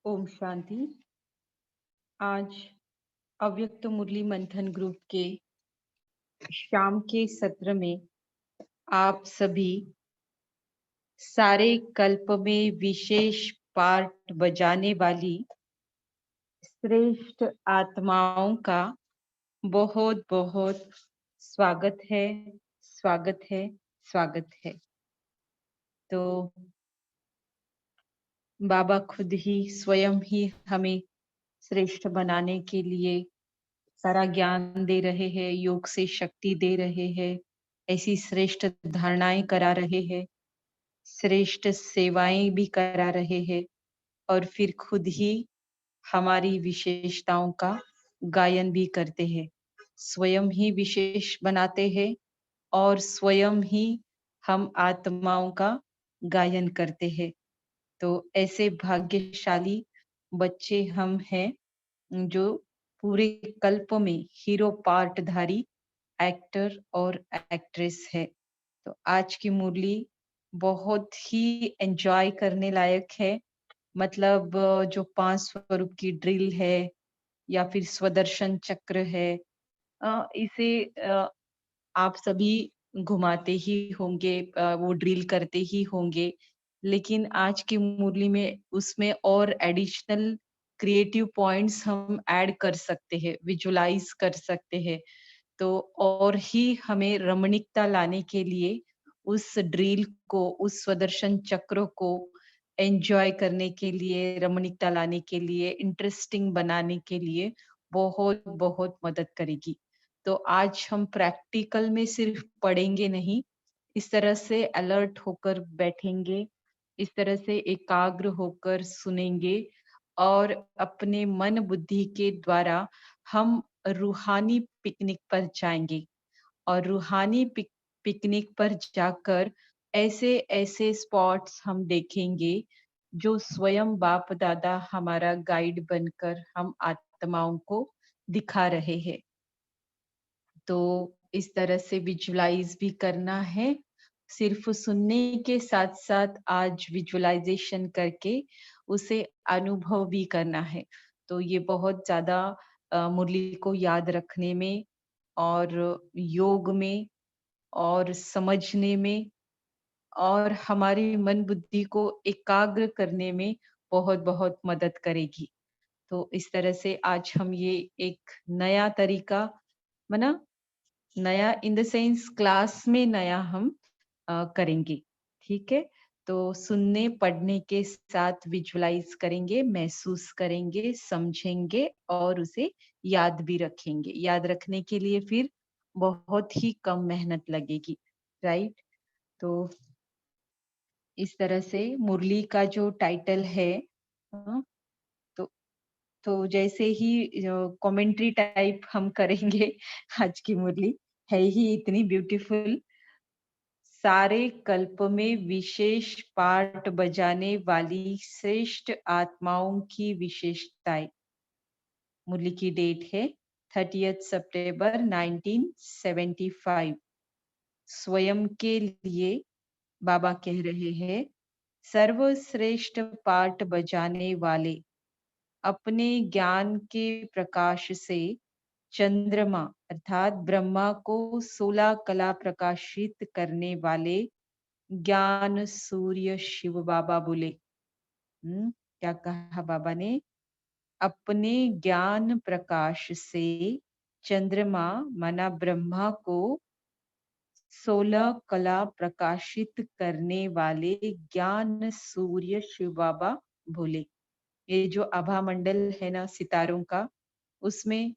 ओम शांति। आज अव्यक्त मुरली मंथन ग्रुप के शाम के सत्र में आप सभी सारे कल्प में विशेष पार्ट बजाने वाली श्रेष्ठ आत्माओं का बहुत बहुत स्वागत है, स्वागत है, स्वागत है। तो बाबा खुद ही स्वयं ही हमें श्रेष्ठ बनाने के लिए सारा ज्ञान दे रहे हैं, योग से शक्ति दे रहे हैं, ऐसी श्रेष्ठ धारणाएं करा रहे हैं, श्रेष्ठ सेवाएं भी करा रहे हैं और फिर खुद ही हमारी विशेषताओं का गायन भी करते हैं। स्वयं ही विशेष बनाते हैं और स्वयं ही हम आत्माओं का गायन करते हैं। तो ऐसे भाग्यशाली बच्चे हम हैं जो पूरे कल्प में हीरो पार्टधारी एक्टर और एक्ट्रेस है। तो आज की मुरली बहुत ही एंजॉय करने लायक है। मतलब जो 5 स्वरूप की ड्रिल है या फिर स्वदर्शन चक्र है, इसे आप सभी घुमाते ही होंगे, वो ड्रिल करते ही होंगे। लेकिन आज की मुरली में उसमें और एडिशनल क्रिएटिव पॉइंट्स हम ऐड कर सकते हैं, विजुलाइज कर सकते हैं। तो और ही हमें रमणीकता लाने के लिए उस ड्रिल को, उस स्वदर्शन चक्र को एन्जॉय करने के लिए, रमणीकता लाने के लिए, इंटरेस्टिंग बनाने के लिए बहुत-बहुत मदद करेगी। तो आज हम प्रैक्टिकल में सिर्फ पढ़ेंगे नहीं, इस तरह से अलर्ट होकर बैठेंगे, इस तरह से एकाग्र होकर सुनेंगे और अपने मन बुद्धि के द्वारा हम रूहानी पिकनिक पर जाएंगे और रूहानी पिकनिक पर जाकर ऐसे ऐसे स्पॉट्स हम देखेंगे जो स्वयं बाप दादा हमारा गाइड बनकर हम आत्माओं को दिखा रहे हैं। तो इस तरह से विजुलाइज भी करना है। सिर्फ सुनने के साथ साथ आज विजुलाइजेशन करके उसे अनुभव भी करना है। तो ये बहुत ज्यादा मुरली को याद रखने में और योग में और समझने में और हमारी मन बुद्धि को एकाग्र करने में बहुत बहुत मदद करेगी। तो इस तरह से आज हम ये एक नया तरीका, माना नया इन द सेंस क्लास में नया हम करेंगे। ठीक है। तो सुनने पढ़ने के साथ विजुलाइज करेंगे, महसूस करेंगे, समझेंगे और उसे याद भी रखेंगे। याद रखने के लिए फिर बहुत ही कम मेहनत लगेगी, राइट। तो इस तरह से मुरली का जो टाइटल है, अ, तो जैसे ही कमेंट्री टाइप हम करेंगे आज की मुरली है ही इतनी ब्यूटीफुल। सारे कल्प में विशेष पार्ट बजाने वाली श्रेष्ठ आत्माओं की विशेषताएं। मुरली की डेट है 30 सितंबर 1975। स्वयं के लिए बाबा कह रहे हैं, सर्वश्रेष्ठ पार्ट बजाने वाले अपने ज्ञान के प्रकाश से चंद्रमा अर्थात ब्रह्मा को 16 कला प्रकाशित करने वाले ज्ञान सूर्य शिव बाबा बोले। क्या कहा बाबा ने? अपने ज्ञान प्रकाश से चंद्रमा माना ब्रह्मा को 16 कला प्रकाशित करने वाले ज्ञान सूर्य शिव बाबा बोले। ये जो आभा मंडल है ना सितारों का, उसमें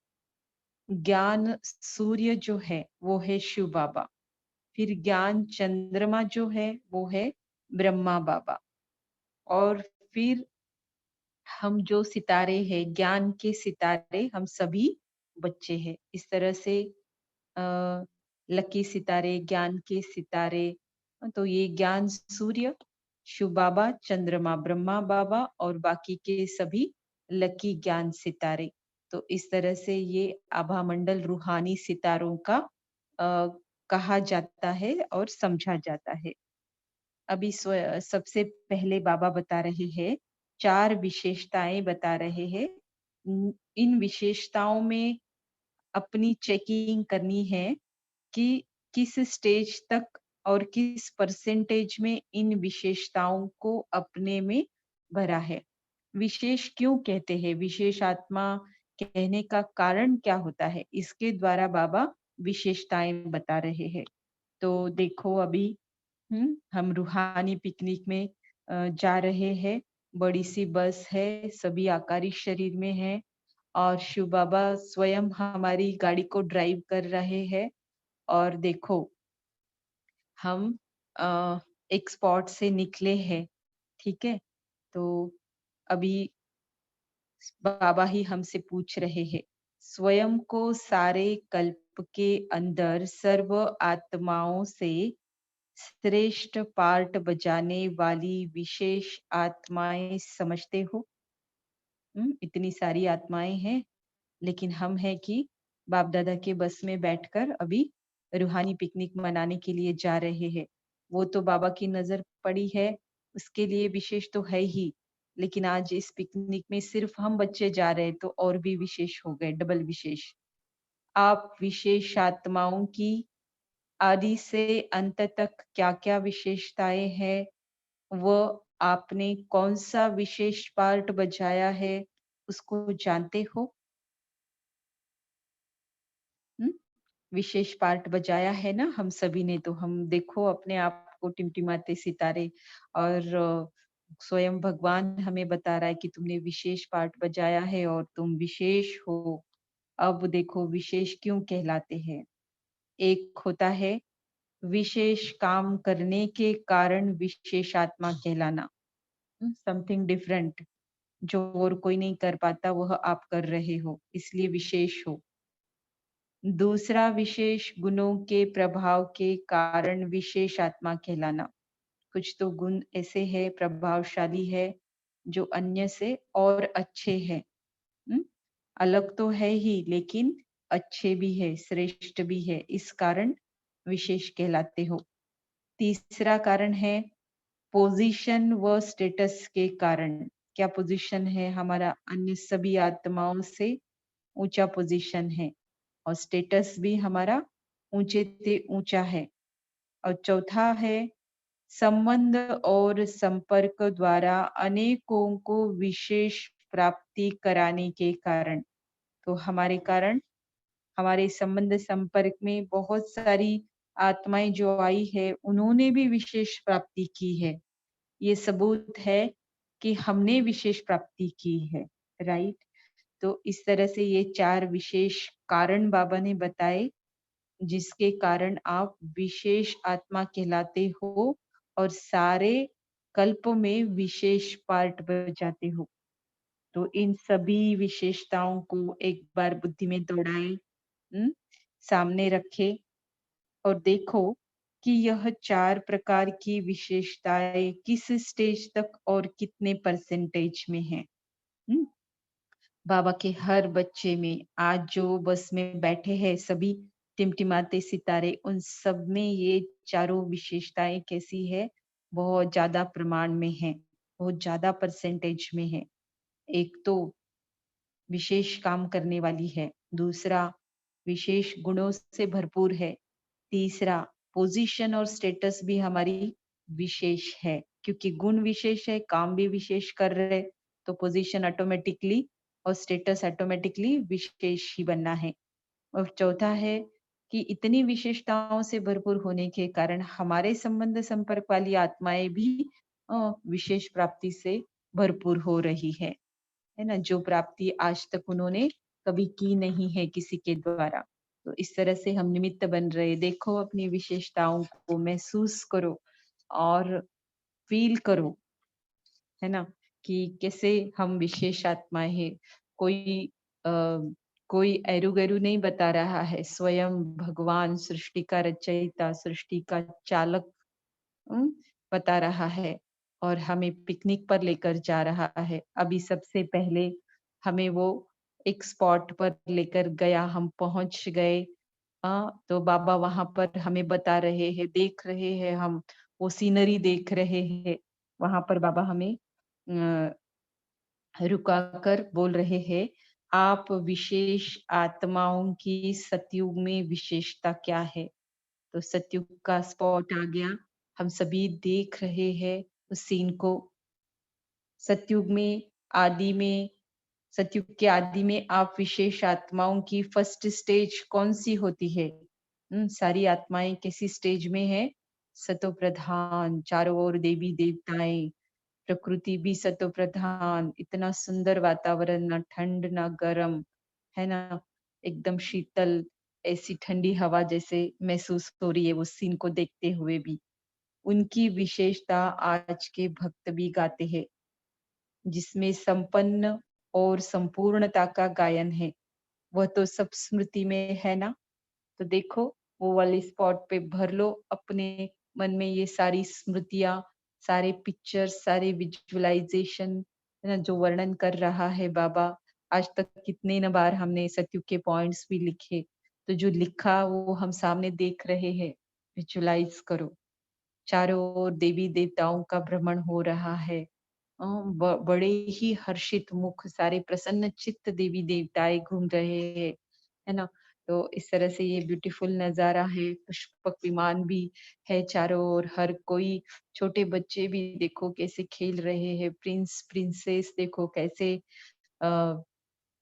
ज्ञान सूर्य जो है वो है शिव बाबा, फिर ज्ञान चंद्रमा जो है वो है ब्रह्मा बाबा, और फिर हम जो सितारे हैं, ज्ञान के सितारे हम सभी बच्चे हैं। इस तरह से लकी सितारे, ज्ञान के सितारे, तो ये ज्ञान सूर्य, शिव बाबा, चंद्रमा ब्रह्मा बाबा और बाकी के सभी लकी ज्ञान सितारे। तो इस तरह से ये आभा मंडल रूहानी सितारों का कहा जाता है और समझा जाता है। अभी सबसे पहले बाबा बता रहे हैं 4 विशेषताएँ बता रहे हैं। इन विशेषताओं में अपनी चेकिंग करनी है कि किस स्टेज तक और किस परसेंटेज में इन विशेषताओं को अपने में भरा है। विशेष क्यों कहते हैं? विशेष आत्मा कहने का कारण क्या होता है? इसके द्वारा बाबा विशेषताएँ बता रहे हैं। तो देखो अभी हम रूहानी पिकनिक में जा रहे हैं। बड़ी-सी बस है, सभी आकारी शरीर में हैं और शिव बाबा स्वयं हमारी गाड़ी को ड्राइव कर रहे हैं। और देखो हम एक स्पॉट से निकले हैं, ठीक है? तो अभी बाबा ही हमसे पूछ रहे हैं, स्वयं को सारे कल्प के अंदर सर्व आत्माओं से श्रेष्ठ पार्ट बजाने वाली विशेष आत्माएं समझते हो? इतनी सारी आत्माएं हैं, लेकिन हम हैं कि बाप दादा के बस में बैठकर अभी रूहानी पिकनिक मनाने के लिए जा रहे हैं। वो तो बाबा की नजर पड़ी है, उसके लिए विशेष तो है ही, लेकिन आज इस पिकनिक में सिर्फ हम बच्चे जा रहे हैं तो और भी विशेष हो गए, डबल विशेष। आप विशेष आत्माओं की आदि से अंत तक क्या-क्या विशेषताएं हैं, वो आपने कौन सा विशेष पार्ट बजाया है, उसको जानते हो? हुँ? विशेष पार्ट बजाया है ना हम सभी ने, तो हम देखो अपने आप को टिमटिमाते सितारे और स्वयं भगवान हमें बता रहा है कि तुमने विशेष पार्ट बजाया है और तुम विशेष हो। अब देखो विशेष क्यों कहलाते हैं? एक होता है विशेष काम करने के कारण विशेष आत्मा कहलाना। समथिंग डिफरेंट जो और कोई नहीं कर पाता वह आप कर रहे हो, इसलिए विशेष हो। दूसरा विशेष गुणों के प्रभाव के कारण विशेष आत्मा कहलाना। कुछ तो गुण ऐसे हैं, प्रभावशाली है, जो अन्य से और अच्छे हैं। हम्म? अलग तो है ही, लेकिन अच्छे भी है, श्रेष्ठ भी है, इस कारण विशेष कहलाते हो। तीसरा कारण है पोजीशन व स्टेटस के कारण। क्या पोजीशन है हमारा? अन्य सभी आत्माओं से ऊंचा पोजीशन है और स्टेटस भी हमारा ऊंचे से ऊंचा है। और चौथा है संबंध और संपर्क द्वारा अनेकों को विशेष प्राप्ति कराने के कारण। तो हमारे कारण, हमारे संबंध संपर्क में बहुत सारी आत्माएं जो आई है, उन्होंने भी विशेष प्राप्ति की है। ये सबूत है कि हमने विशेष प्राप्ति की है, राइट? तो इस तरह से ये 4 विशेष कारण बाबा ने बताए, जिसके कारण आप विशेष आत्मा कहलाते हो और सारे कल्प में विशेष पार्ट बजाते हो। तो इन सभी विशेषताओं को एक बार बुद्धि में दौड़ाए, सामने रखे और देखो कि यह 4 प्रकार की विशेषताएं किस स्टेज तक और कितने परसेंटेज में है। बाबा के हर बच्चे में आज जो बस में बैठे हैं सभी टिमटिमाते सितारे, उन सब में ये चारों विशेषताएं कैसी है? बहुत ज्यादा प्रमाण में है, बहुत ज्यादा परसेंटेज में है। एक तो विशेष काम करने वाली है, दूसरा विशेष गुणों से भरपूर है, तीसरा पोजीशन और स्टेटस भी हमारी विशेष है, क्योंकि गुण विशेष है, काम भी विशेष कर रहे, तो पोजीशन ऑटोमेटिकली और स्टेटस ऑटोमेटिकली विशेष ही बनना है। और चौथा है कि इतनी विशेषताओं से भरपूर होने के कारण हमारे संबंध संपर्क वाली आत्माएं भी विशेष प्राप्ति से भरपूर हो रही है ना? जो प्राप्ति आज तक उन्होंने कभी की नहीं है किसी के द्वारा। तो इस तरह से हम निमित्त बन रहे। देखो अपनी विशेषताओं को महसूस करो और फील करो, है ना? कि कैसे हम विशेष आत्माएँ हैं। कोई अ, कोई एरू-गैरू नहीं बता रहा है, स्वयं भगवान सृष्टि का रचयिता, सृष्टि का चालक उम, बता रहा है और हमें पिकनिक पर लेकर जा रहा है। अभी सबसे पहले हमें वो एक स्पॉट पर लेकर गया, हम पहुँच गए। तो बाबा वहाँ पर हमें बता रहे हैं, देख रहे हैं हम, वो सीनरी देख रहे हैं। वहाँ पर बाबा हमें रुकाकर बोल रहे हैं, आप विशेष आत्माओं की सतयुग में विशेषता क्या है? तो सतयुग का स्पॉट आ गया। हम सभी देख रहे हैं उस सीन को। सतयुग में, आदि में, सतयुग के आदि में आप विशेष आत्माओं की फर्स्ट स्टेज कौन-सी होती है? सारी आत्माएँ किसी स्टेज में है? सतो प्रधान, चारों ओर देवी-देवताएँ, प्रकृति भी सतो प्रधान, इतना सुंदर वातावरण, ना ठंड ना गरम, है ना? एकदम शीतल, ऐसी ठंडी हवा जैसे महसूस हो रही है उस सीन को देखते हुए भी। उनकी विशेषता आज के भक्त भी गाते हैं, जिसमें संपन्न और संपूर्णता का गायन है। वह तो सब स्मृति में है ना? तो देखो, वो वाले स्पॉट पे भर लो अपने मन में ये सारी स्मृतियाँ, सारे पिक्चर्स, सारे विजुअलाइज़ेशन, है ना? जो वर्णन कर रहा है बाबा। आज तक कितने न बार हमने सत्युग के पॉइंट्स भी लिखे, तो जो लिखा वो हम सामने देख रहे हैं। विजुअलाइज़ करो। चारों ओर देवी-देवताओं का भ्रमण हो रहा है। बड़े ही हर्षित मुख, सारे प्रसन्न चित्त देवी-देवताएँ घूम रहे हैं, है ना? तो इस तरह से ये ब्यूटीफुल नज़ारा है, पुष्पक विमान भी है चारों ओर, हर कोई, छोटे बच्चे भी देखो कैसे खेल रहे हैं, प्रिंस, प्रिंसेस देखो कैसे अ,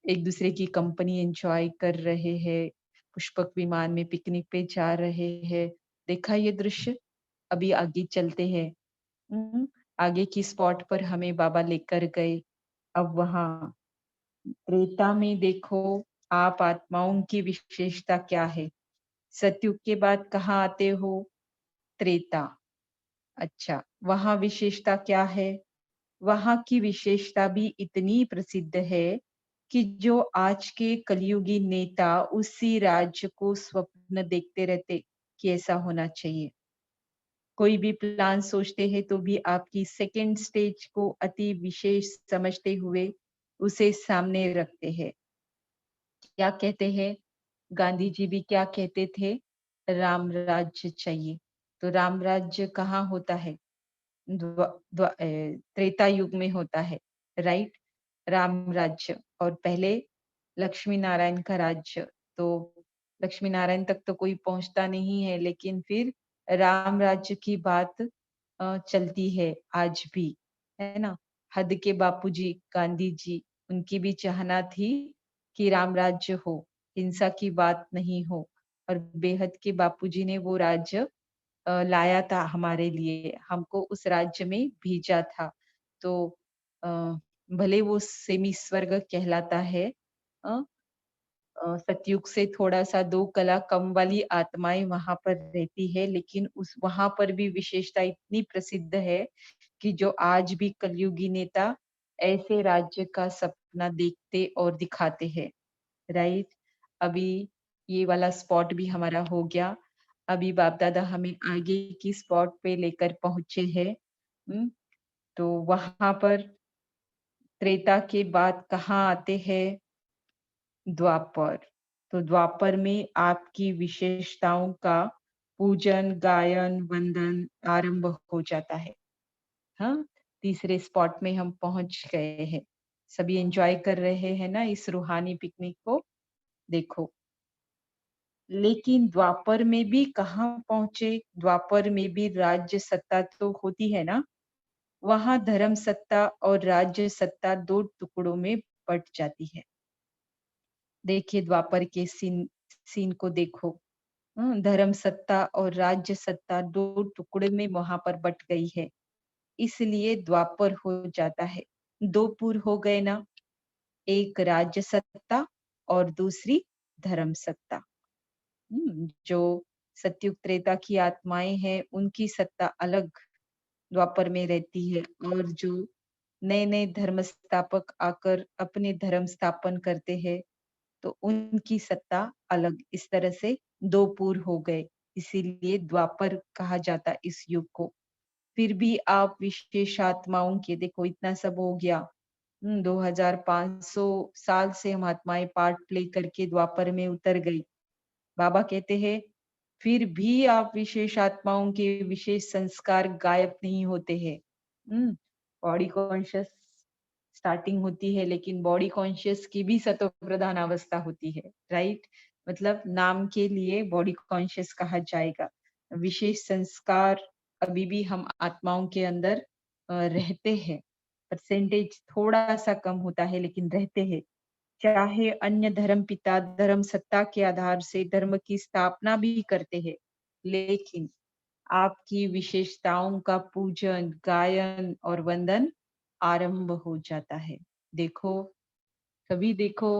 एक-दूसरे की कंपनी एन्जॉय कर रहे हैं, पुष्पक विमान में पिकनिक पे जा रहे हैं। देखा ये दृश्य? अभी आगे चलते हैं। आगे की स्पॉट पर हमें बाबा लेकर गए। अब वहाँ त्रेता में देखो, आप आत्माओं की विशेषता क्या है? सतयुग के बाद कहाँ आते हो? त्रेता। अच्छा, वहाँ विशेषता क्या है? वहाँ की विशेषता भी इतनी प्रसिद्ध है कि जो आज के कलयुगी नेता उसी राज्य को स्वप्न देखते रहते कि ऐसा होना चाहिए। कोई भी प्लान सोचते हैं तो भी आपकी सेकंड स्टेज को अति विशेष समझते हुए उसे सामने रखते हैं। क्या कहते हैं? गांधी जी भी क्या कहते थे? राम राज्य चाहिए। तो राम राज्य कहाँ होता है? त्रेता युग में होता है, राइट? राम राज्य, और पहले लक्ष्मी नारायण का राज्य। तो लक्ष्मी नारायण तक तो कोई पहुंचता नहीं है, लेकिन फिर राम राज्य की बात चलती है आज भी, है ना? हद के बापूजी गांधी जी, उनकी भी चाहना थी कि राम राज्य हो, हिंसा की बात नहीं हो, और बेहद के बापूजी ने वो राज्य लाया था हमारे लिए, हमको उस राज्य में भेजा था। तो अ, भले वो सेमी स्वर्ग कहलाता है, अ सतयुग से थोड़ा-सा 2 कला कम वाली आत्माएँ वहाँ पर रहती है, लेकिन उस वहाँ पर भी विशेषता इतनी प्रसिद्ध है कि जो आज भी कलयुगी नेता ऐसे राज्य का सपना देखते और दिखाते हैं, राइट? अभी ये वाला स्पॉट भी हमारा हो गया। अभी बाप-दादा हमें आगे की स्पॉट पे लेकर पहुँचे हैं। हुँ, तो वहाँ पर त्रेता के बाद कहाँ आते हैं? द्वापर। तो द्वापर में आपकी विशेषताओं का पूजन, गायन, वंदन आरंभ हो जाता है। हाँ, तीसरे स्पॉट में हम पहुँच गए हैं। सभी एन्जॉय कर रहे हैं ना इस रूहानी पिकनिक को? देखो, लेकिन द्वापर में भी कहाँ पहुँचे? द्वापर में भी राज्य सत्ता तो होती है ना? वहाँ धर्म सत्ता और राज्य सत्ता 2 टुकड़ों में बँट जाती है। देखिए द्वापर के सीन को देखो। धर्म सत्ता और राज्य सत्ता 2 टुकड़े में वहाँ पर बँट गई है, इसलिए द्वापर हो जाता है। 2 पुर हो गए ना, एक राज्य सत्ता और दूसरी धर्म सत्ता। जो सतयुग त्रेता की आत्माएँ हैं, उनकी सत्ता अलग द्वापर में रहती है, और जो नए-नए धर्म स्थापक आकर अपने धर्म स्थापन करते हैं, तो उनकी सत्ता अलग। इस तरह से 2 पुर हो गए, इसीलिए द्वापर कहा जाता इस युग को। फिर भी आप विशेष आत्माओं के, देखो इतना सब हो गया। 2500 साल से हम आत्माएँ पार्ट प्ले करके द्वापर में उतर गई। बाबा कहते हैं, फिर भी आप विशेष आत्माओं के विशेष संस्कार गायब नहीं होते हैं। बॉडी कॉन्शियस स्टार्टिंग होती है, लेकिन बॉडी कॉन्शियस की भी सतो प्रधान अवस्था होती है, राइट? मतलब नाम के लिए बॉडी कॉन्शियस कहा जाएगा। विशेष संस्कार अभी भी हम आत्माओं के अंदर रहते हैं। परसेंटेज थोड़ा-सा कम होता है, लेकिन रहते हैं। चाहे अन्य धर्म पिता धर्म सत्ता के आधार से धर्म की स्थापना भी करते हैं, लेकिन आपकी विशेषताओं का पूजन, गायन और वंदन आरंभ हो जाता है। देखो, कभी देखो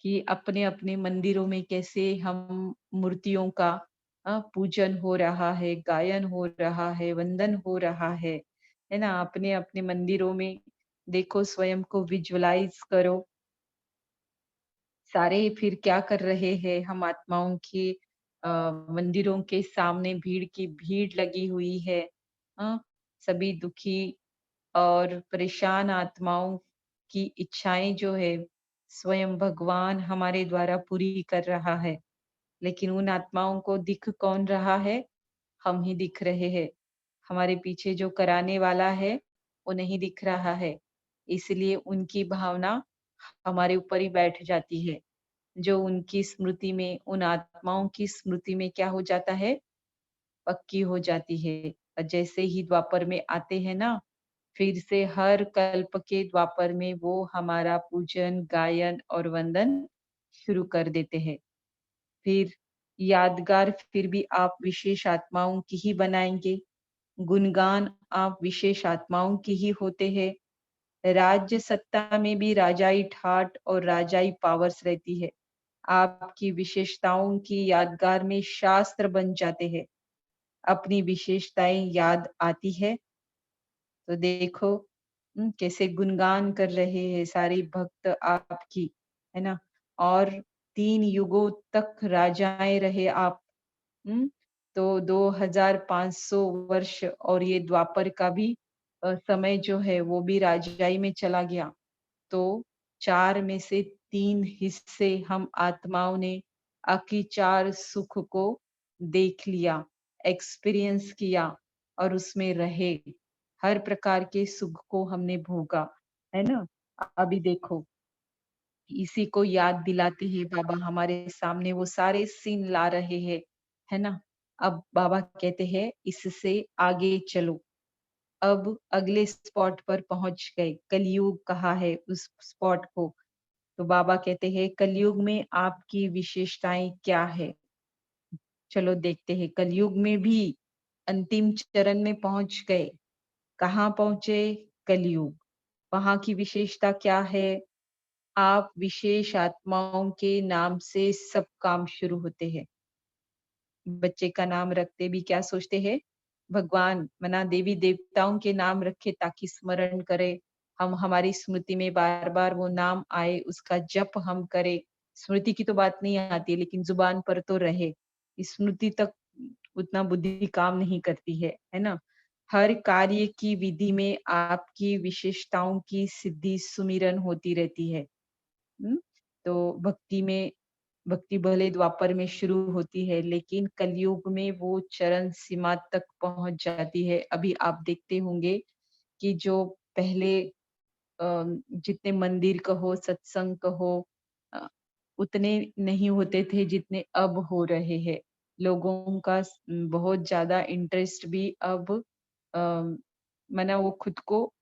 कि अपने-अपने मंदिरों में कैसे हम मूर्तियों का पूजन हो रहा है, गायन हो रहा है, वंदन हो रहा है ना? अपने-अपने मंदिरों में देखो, स्वयं को विजुअलाइज़ करो। सारे फिर क्या कर रहे हैं, हम आत्माओं के मंदिरों के सामने भीड़ की भीड़ लगी हुई है। सभी दुखी और परेशान आत्माओं की इच्छाएं जो है, स्वयं भगवान हमारे द्वारा पूरी कर रहा है। लेकिन उन आत्माओं को दिख कौन रहा है? हम ही दिख रहे हैं। हमारे पीछे जो कराने वाला है, वो नहीं दिख रहा है। इसलिए उनकी भावना हमारे ऊपर ही बैठ जाती है। जो उनकी स्मृति में, उन आत्माओं की स्मृति में क्या हो जाता है? पक्की हो जाती है। और जैसे ही द्वापर में आते हैं ना, फिर से हर कल्प के द्वापर में वो हमारा पूजन, गायन और वंदन शुरू कर देते हैं। फिर यादगार फिर भी आप विशेष आत्माओं की ही बनाएँगे, गुणगान आप विशेष आत्माओं की ही होते हैं। राज्य सत्ता में भी राजाई ठाट और राजाई पावर्स रहती है। आपकी विशेषताओं की यादगार में शास्त्र बन जाते हैं। अपनी विशेषताएँ याद आती है, तो देखो कैसे गुणगान कर रहे हैं सारे भक्त आपकी, है ना? और 3 युगों तक राजाएँ रहे आप। हुँ? तो 2500 वर्ष और ये द्वापर का भी समय जो है वो भी राजाई में चला गया। तो 4 में से 3 हिस्से हम आत्माओं ने अकिचार सुख को देख लिया, एक्सपीरियंस किया और उसमें रहे। हर प्रकार के सुख को हमने भोगा, है ना? अभी देखो, इसी को याद दिलाते हैं बाबा हमारे सामने वो सारे सीन ला रहे हैं, है ना? अब बाबा कहते हैं इससे आगे चलो। अब अगले स्पॉट पर पहुँच गए, कलयुग कहा है उस स्पॉट को। तो बाबा कहते हैं कलयुग में आपकी विशेषताएँ क्या है? चलो देखते हैं, कलयुग में भी अंतिम चरण में पहुँच गए। कहाँ पहुँचे? कलयुग। वहाँ की विशेषता क्या है? आप विशेष आत्माओं के नाम से सब काम शुरू होते हैं। बच्चे का नाम रखते भी क्या सोचते हैं? भगवान मना देवी-देवताओं के नाम रखे ताकि स्मरण करें। हम हमारी स्मृति में बार-बार वो नाम आए, उसका जप हम करें। स्मृति की तो बात नहीं आती है, लेकिन ज़ुबान पर तो रहे। स्मृति तक उतना बुद्धि काम नहीं करती है ना? हर कार्य की विधि में आपकी विशेषताओं की सिद्धि सुमिरन होती रहती है। हुँ? तो भक्ति भले द्वापर में शुरू होती है, लेकिन कलयुग में वो चरम सीमा तक पहुँच जाती है। अभी आप देखते होंगे कि जो पहले जितने मंदिर कहो, सत्संग कहो अ, उतने नहीं होते थे जितने अब हो रहे हैं। लोगों का बहुत ज़्यादा इंटरेस्ट भी अब अ, माना वो खुद को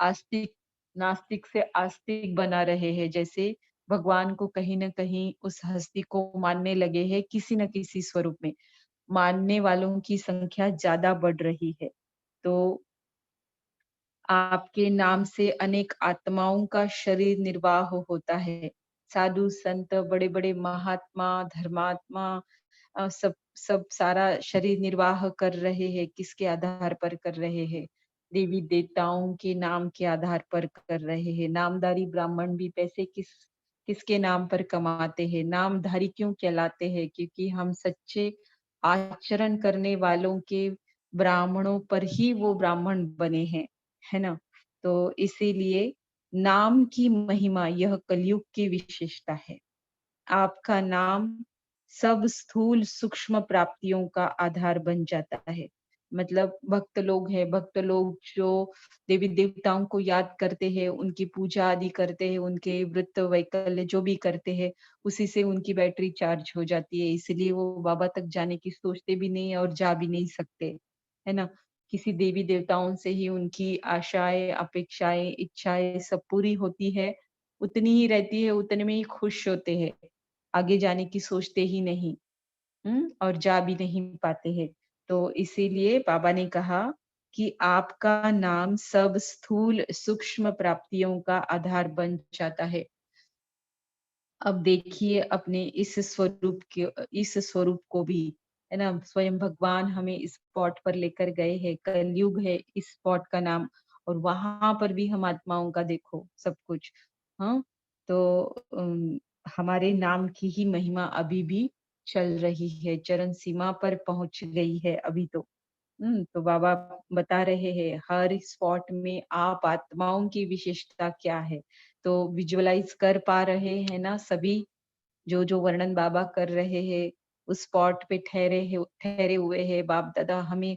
आस्तिक नास्तिक से आस्तिक बना रहे हैं। जैसे भगवान को कहीं न कहीं उस हस्ती को मानने लगे हैं किसी न किसी स्वरूप में। मानने वालों की संख्या ज़्यादा बढ़ रही है। तो आपके नाम से अनेक आत्माओं का शरीर निर्वाह होता है। साधु संत, बड़े-बड़े महात्मा, धर्मात्मा सब सब सारा शरीर निर्वाह कर रहे हैं, किसके आधार पर कर रहे हैं? देवी-देवताओं के नाम के आधार पर कर रहे हैं। नामधारी ब्राह्मण भी पैसे किसके नाम पर कमाते हैं? नामधारी क्यों कहलाते हैं? क्योंकि हम सच्चे आचरण करने वालों के ब्राह्मणों पर ही वो ब्राह्मण बने हैं, है ना? तो इसीलिए नाम की महिमा यह कलयुग की विशेषता है। आपका नाम सब स्थूल सूक्ष्म प्राप्तियों का आधार बन जाता है। मतलब भक्त लोग जो देवी देवताओं को याद करते हैं, उनकी पूजा आदि करते हैं, उनके व्रत वैकल्य जो भी करते हैं, उसी से उनकी बैटरी चार्ज हो जाती है। इसलिए वो बाबा तक जाने की सोचते भी नहीं और जा भी नहीं सकते, है ना? किसी देवी देवताओं से ही उनकी आशाएँ, अपेक्षाएँ, इच्छाएँ सब पूरी होती है, उतनी ही रहती है, उतने में ही खुश होते हैं। आगे जाने की सोचते ही नहीं। और जा भी नहीं पाते हैं। तो इसीलिए बाबा ने कहा कि आपका नाम सब स्थूल सूक्ष्म प्राप्तियों का आधार बन जाता है। अब देखिए अपने इस स्वरूप को भी, है ना? स्वयं भगवान हमें इस स्पॉट पर लेकर गए हैं, कलयुग है इस स्पॉट का नाम, और वहाँ पर भी हम आत्माओं का देखो सब कुछ, हाँ? तो हमारे नाम की ही महिमा अभी भी चल रही है, चरम सीमा पर पहुँच गई है अभी तो। तो बाबा बता रहे हैं हर स्पॉट में आप आत्माओं की विशेषता क्या है, तो विजुअलाइज कर पा रहे हैं ना सभी, जो वर्णन बाबा कर रहे हैं उस स्पॉट पे ठहरे हुए हैं बाप दादा हमें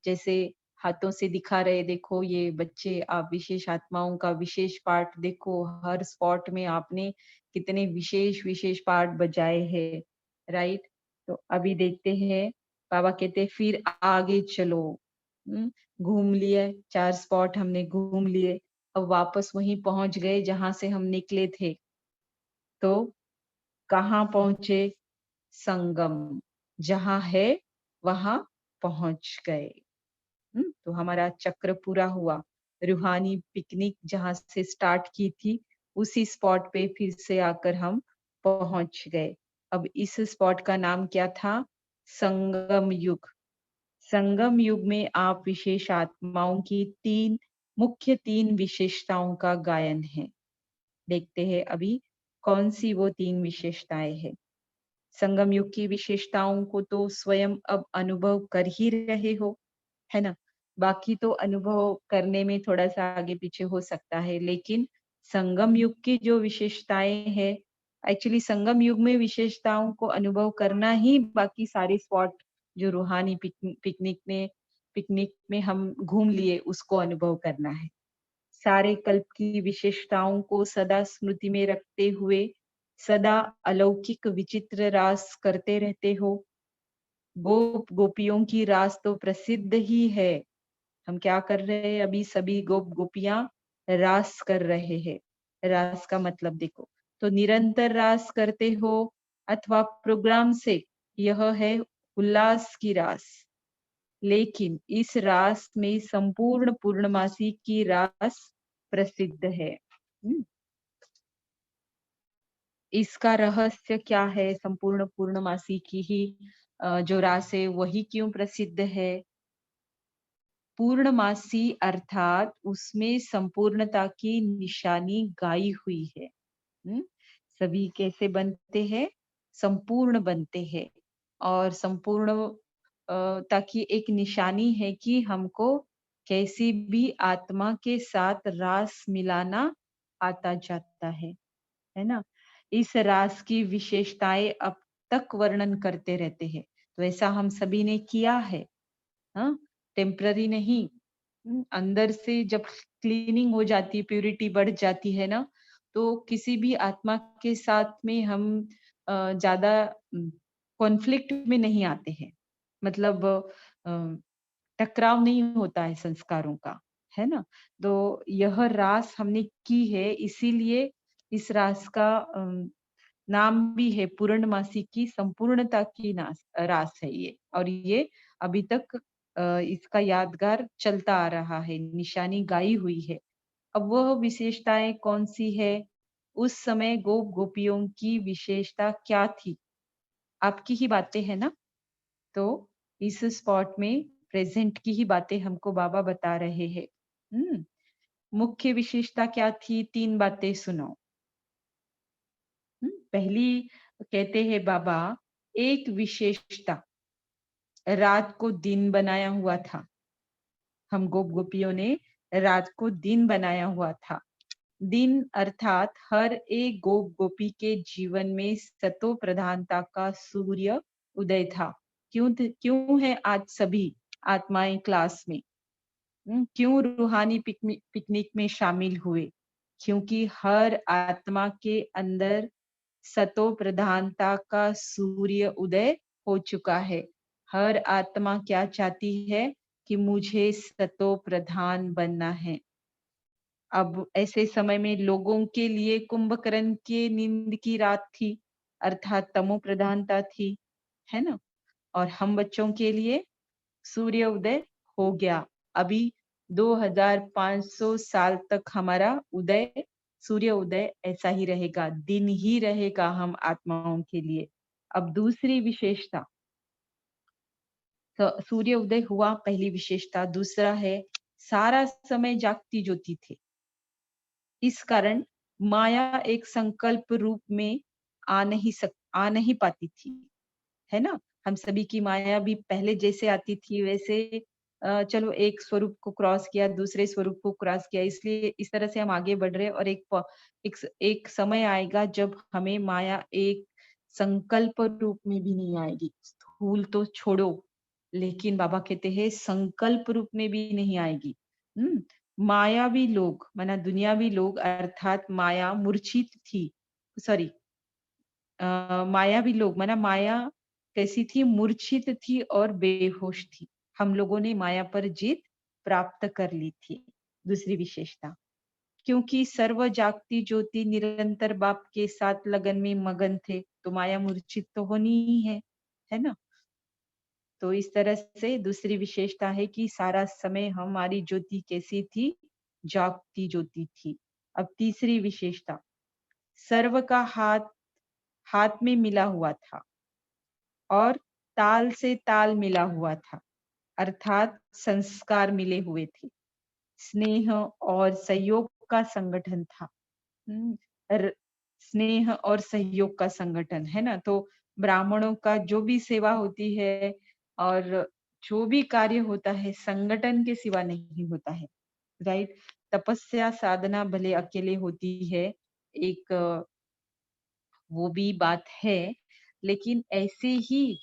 जैसे हाथों से दिखा रहे, देखो ये बच्चे आप विशेष आत्माओं का विशेष पार्ट देखो, हर स्पॉट में आपने कितने विशेष विशेष पार्ट बजाए हैं, राइट? तो अभी देखते हैं, बाबा कहते हैं फिर आगे चलो। हम्म, घूम लिए, 4 स्पॉट हमने घूम लिए, अब वापस वहीं पहुंच गए जहां से हम निकले थे। तो कहाँ पहुंचे? संगम, जहां है वहां पहुंच गए। तो हमारा चक्र पूरा हुआ। रूहानी पिकनिक जहां से स्टार्ट की थी, उसी स्पॉट पे फिर से आकर हम पहुंच गए। अब इस स्पॉट का नाम क्या था? संगम युग। संगम युग में आप विशेष आत्माओं की तीन विशेषताओं का गायन है। देखते हैं अभी कौन सी वो 3 विशेषताएं हैं। संगम युग की विशेषताओं को तो स्वयं अब अनुभव कर ही रहे हो, है ना? बाकी तो अनुभव करने में थोड़ा-सा आगे-पीछे हो सकता है, लेकिन संगम युग की जो विशेषताएँ हैं, एक्चुअली संगम युग में विशेषताओं को अनुभव करना ही बाकी सारे स्पॉट जो रूहानी पिकनिक में हम घूम लिए, उसको अनुभव करना है। सारे कल्प की विशेषताओं को सदा स्मृति में रखते हुए, सदा अलौकिक विचित्र रास करते रहते हो। गोपियों की रास तो प्रसिद्ध ही है। हम क्या कर रहे हैं अभी? सभी गोपियां रास कर रहे हैं। रास का मतलब देखो, तो निरंतर रास करते हो अथवा प्रोग्राम से, यह है उल्लास की रास। लेकिन इस रास में संपूर्ण पूर्णमासी की रास प्रसिद्ध है। इसका रहस्य क्या है? संपूर्ण पूर्णमासी की ही जो रास है वही क्यों प्रसिद्ध है? पूर्णमासी अर्थात उसमें संपूर्णता की निशानी गाई हुई है। हम्म, सभी कैसे बनते हैं? संपूर्ण बनते हैं, और संपूर्ण ताकि एक निशानी है कि हमको कैसी भी आत्मा के साथ रास मिलाना आता जाता है ना? इस रास की विशेषताएं अब तक वर्णन करते रहते हैं, तो ऐसा हम सभी ने किया है, हाँ? टेम्पररी नहीं। अंदर से जब क्लीनिंग हो जाती है, प्यूरिटी बढ़ जाती है ना, तो किसी भी आत्मा के साथ में हम ज्यादा कॉन्फ्लिक्ट में नहीं आते हैं। मतलब टकराव नहीं होता है संस्कारों का, है ना? तो यह रास हमने की है, इसीलिए इस रास का नाम भी है पूर्णमासी की संपूर्णता की रास है ये, और ये अभी तक इसका यादगार चलता आ रहा है, निशानी गाई हुई है। अब वह विशेषताएं कौन सी है? उस समय गोपियों की विशेषता क्या थी? आपकी ही बातें है ना? तो इस स्पॉट में प्रेजेंट की ही बातें हमको बाबा बता रहे हैं। हम्म मुख्य विशेषता क्या थी? 3 बातें सुनो। पहली कहते हैं बाबा, एक विशेषता, रात को दिन बनाया हुआ था। हम गोपियों ने रात को दिन बनाया हुआ था। दिन अर्थात हर एक गोपी के जीवन में सतो प्रधानता का सूर्य उदय था। क्यों है आज सभी आत्माएं क्लास में। क्यों रूहानी पिकनिक में शामिल हुए? क्योंकि हर आत्मा के अंदर सतो प्रधानता का सूर्य उदय हो चुका है। हर आत्मा क्या चाहती है कि मुझे सतो प्रधान बनना है। अब ऐसे समय में लोगों के लिए कुंभकर्ण के नींद की रात थी, अर्थात तमो प्रधानता थी, है ना? और हम बच्चों के लिए सूर्य उदय हो गया। अभी 2500 साल तक हमारा उदय, सूर्य उदय ऐसा ही रहेगा, दिन ही रहेगा हम आत्माओं के लिए। अब दूसरी विशेषता, सूर्य उदय हुआ, पहली विशेषता। दूसरा है सारा समय जागती ज्योति थे। इस कारण माया एक संकल्प रूप में आ नहीं पाती थी, है ना? हम सभी की माया भी पहले जैसे आती थी वैसे चलो एक स्वरूप को क्रॉस किया, दूसरे स्वरूप को क्रॉस किया, इसलिए इस तरह से हम आगे बढ़ रहे हैं और एक समय आएगा जब हमें माया एक संकल्प रूप में भी नहीं आएगी। स्थूल तो छोड़ो, लेकिन बाबा कहते हैं संकल्प रूप में भी नहीं आएगी। मायावी लोग माना दुनियावी लोग अर्थात माया मूर्छित थी, सॉरी, मायावी लोग माना माया कैसी थी? मूर्छित थी और बेहोश थी। हम लोगों ने माया पर जीत प्राप्त कर ली थी। दूसरी विशेषता, क्योंकि सर्व जागती ज्योति निरंतर बाप के साथ लगन में मगन थे, तो माया मूर्छित तो होनी ही है ना? तो इस तरह से दूसरी विशेषता है कि सारा समय हमारी ज्योति कैसी थी? जागती ज्योति थी। अब तीसरी विशेषता, सर्व का हाथ हाथ में मिला हुआ था और ताल से ताल मिला हुआ था, अर्थात संस्कार मिले हुए थे। स्नेह और सहयोग का संगठन था। हम्म, स्नेह और सहयोग का संगठन, है ना? तो ब्राह्मणों का जो भी सेवा होती है और जो भी कार्य होता है संगठन के सिवा नहीं होता है, राइट? तपस्या साधना भले अकेले होती है, एक वो भी बात है, लेकिन ऐसे ही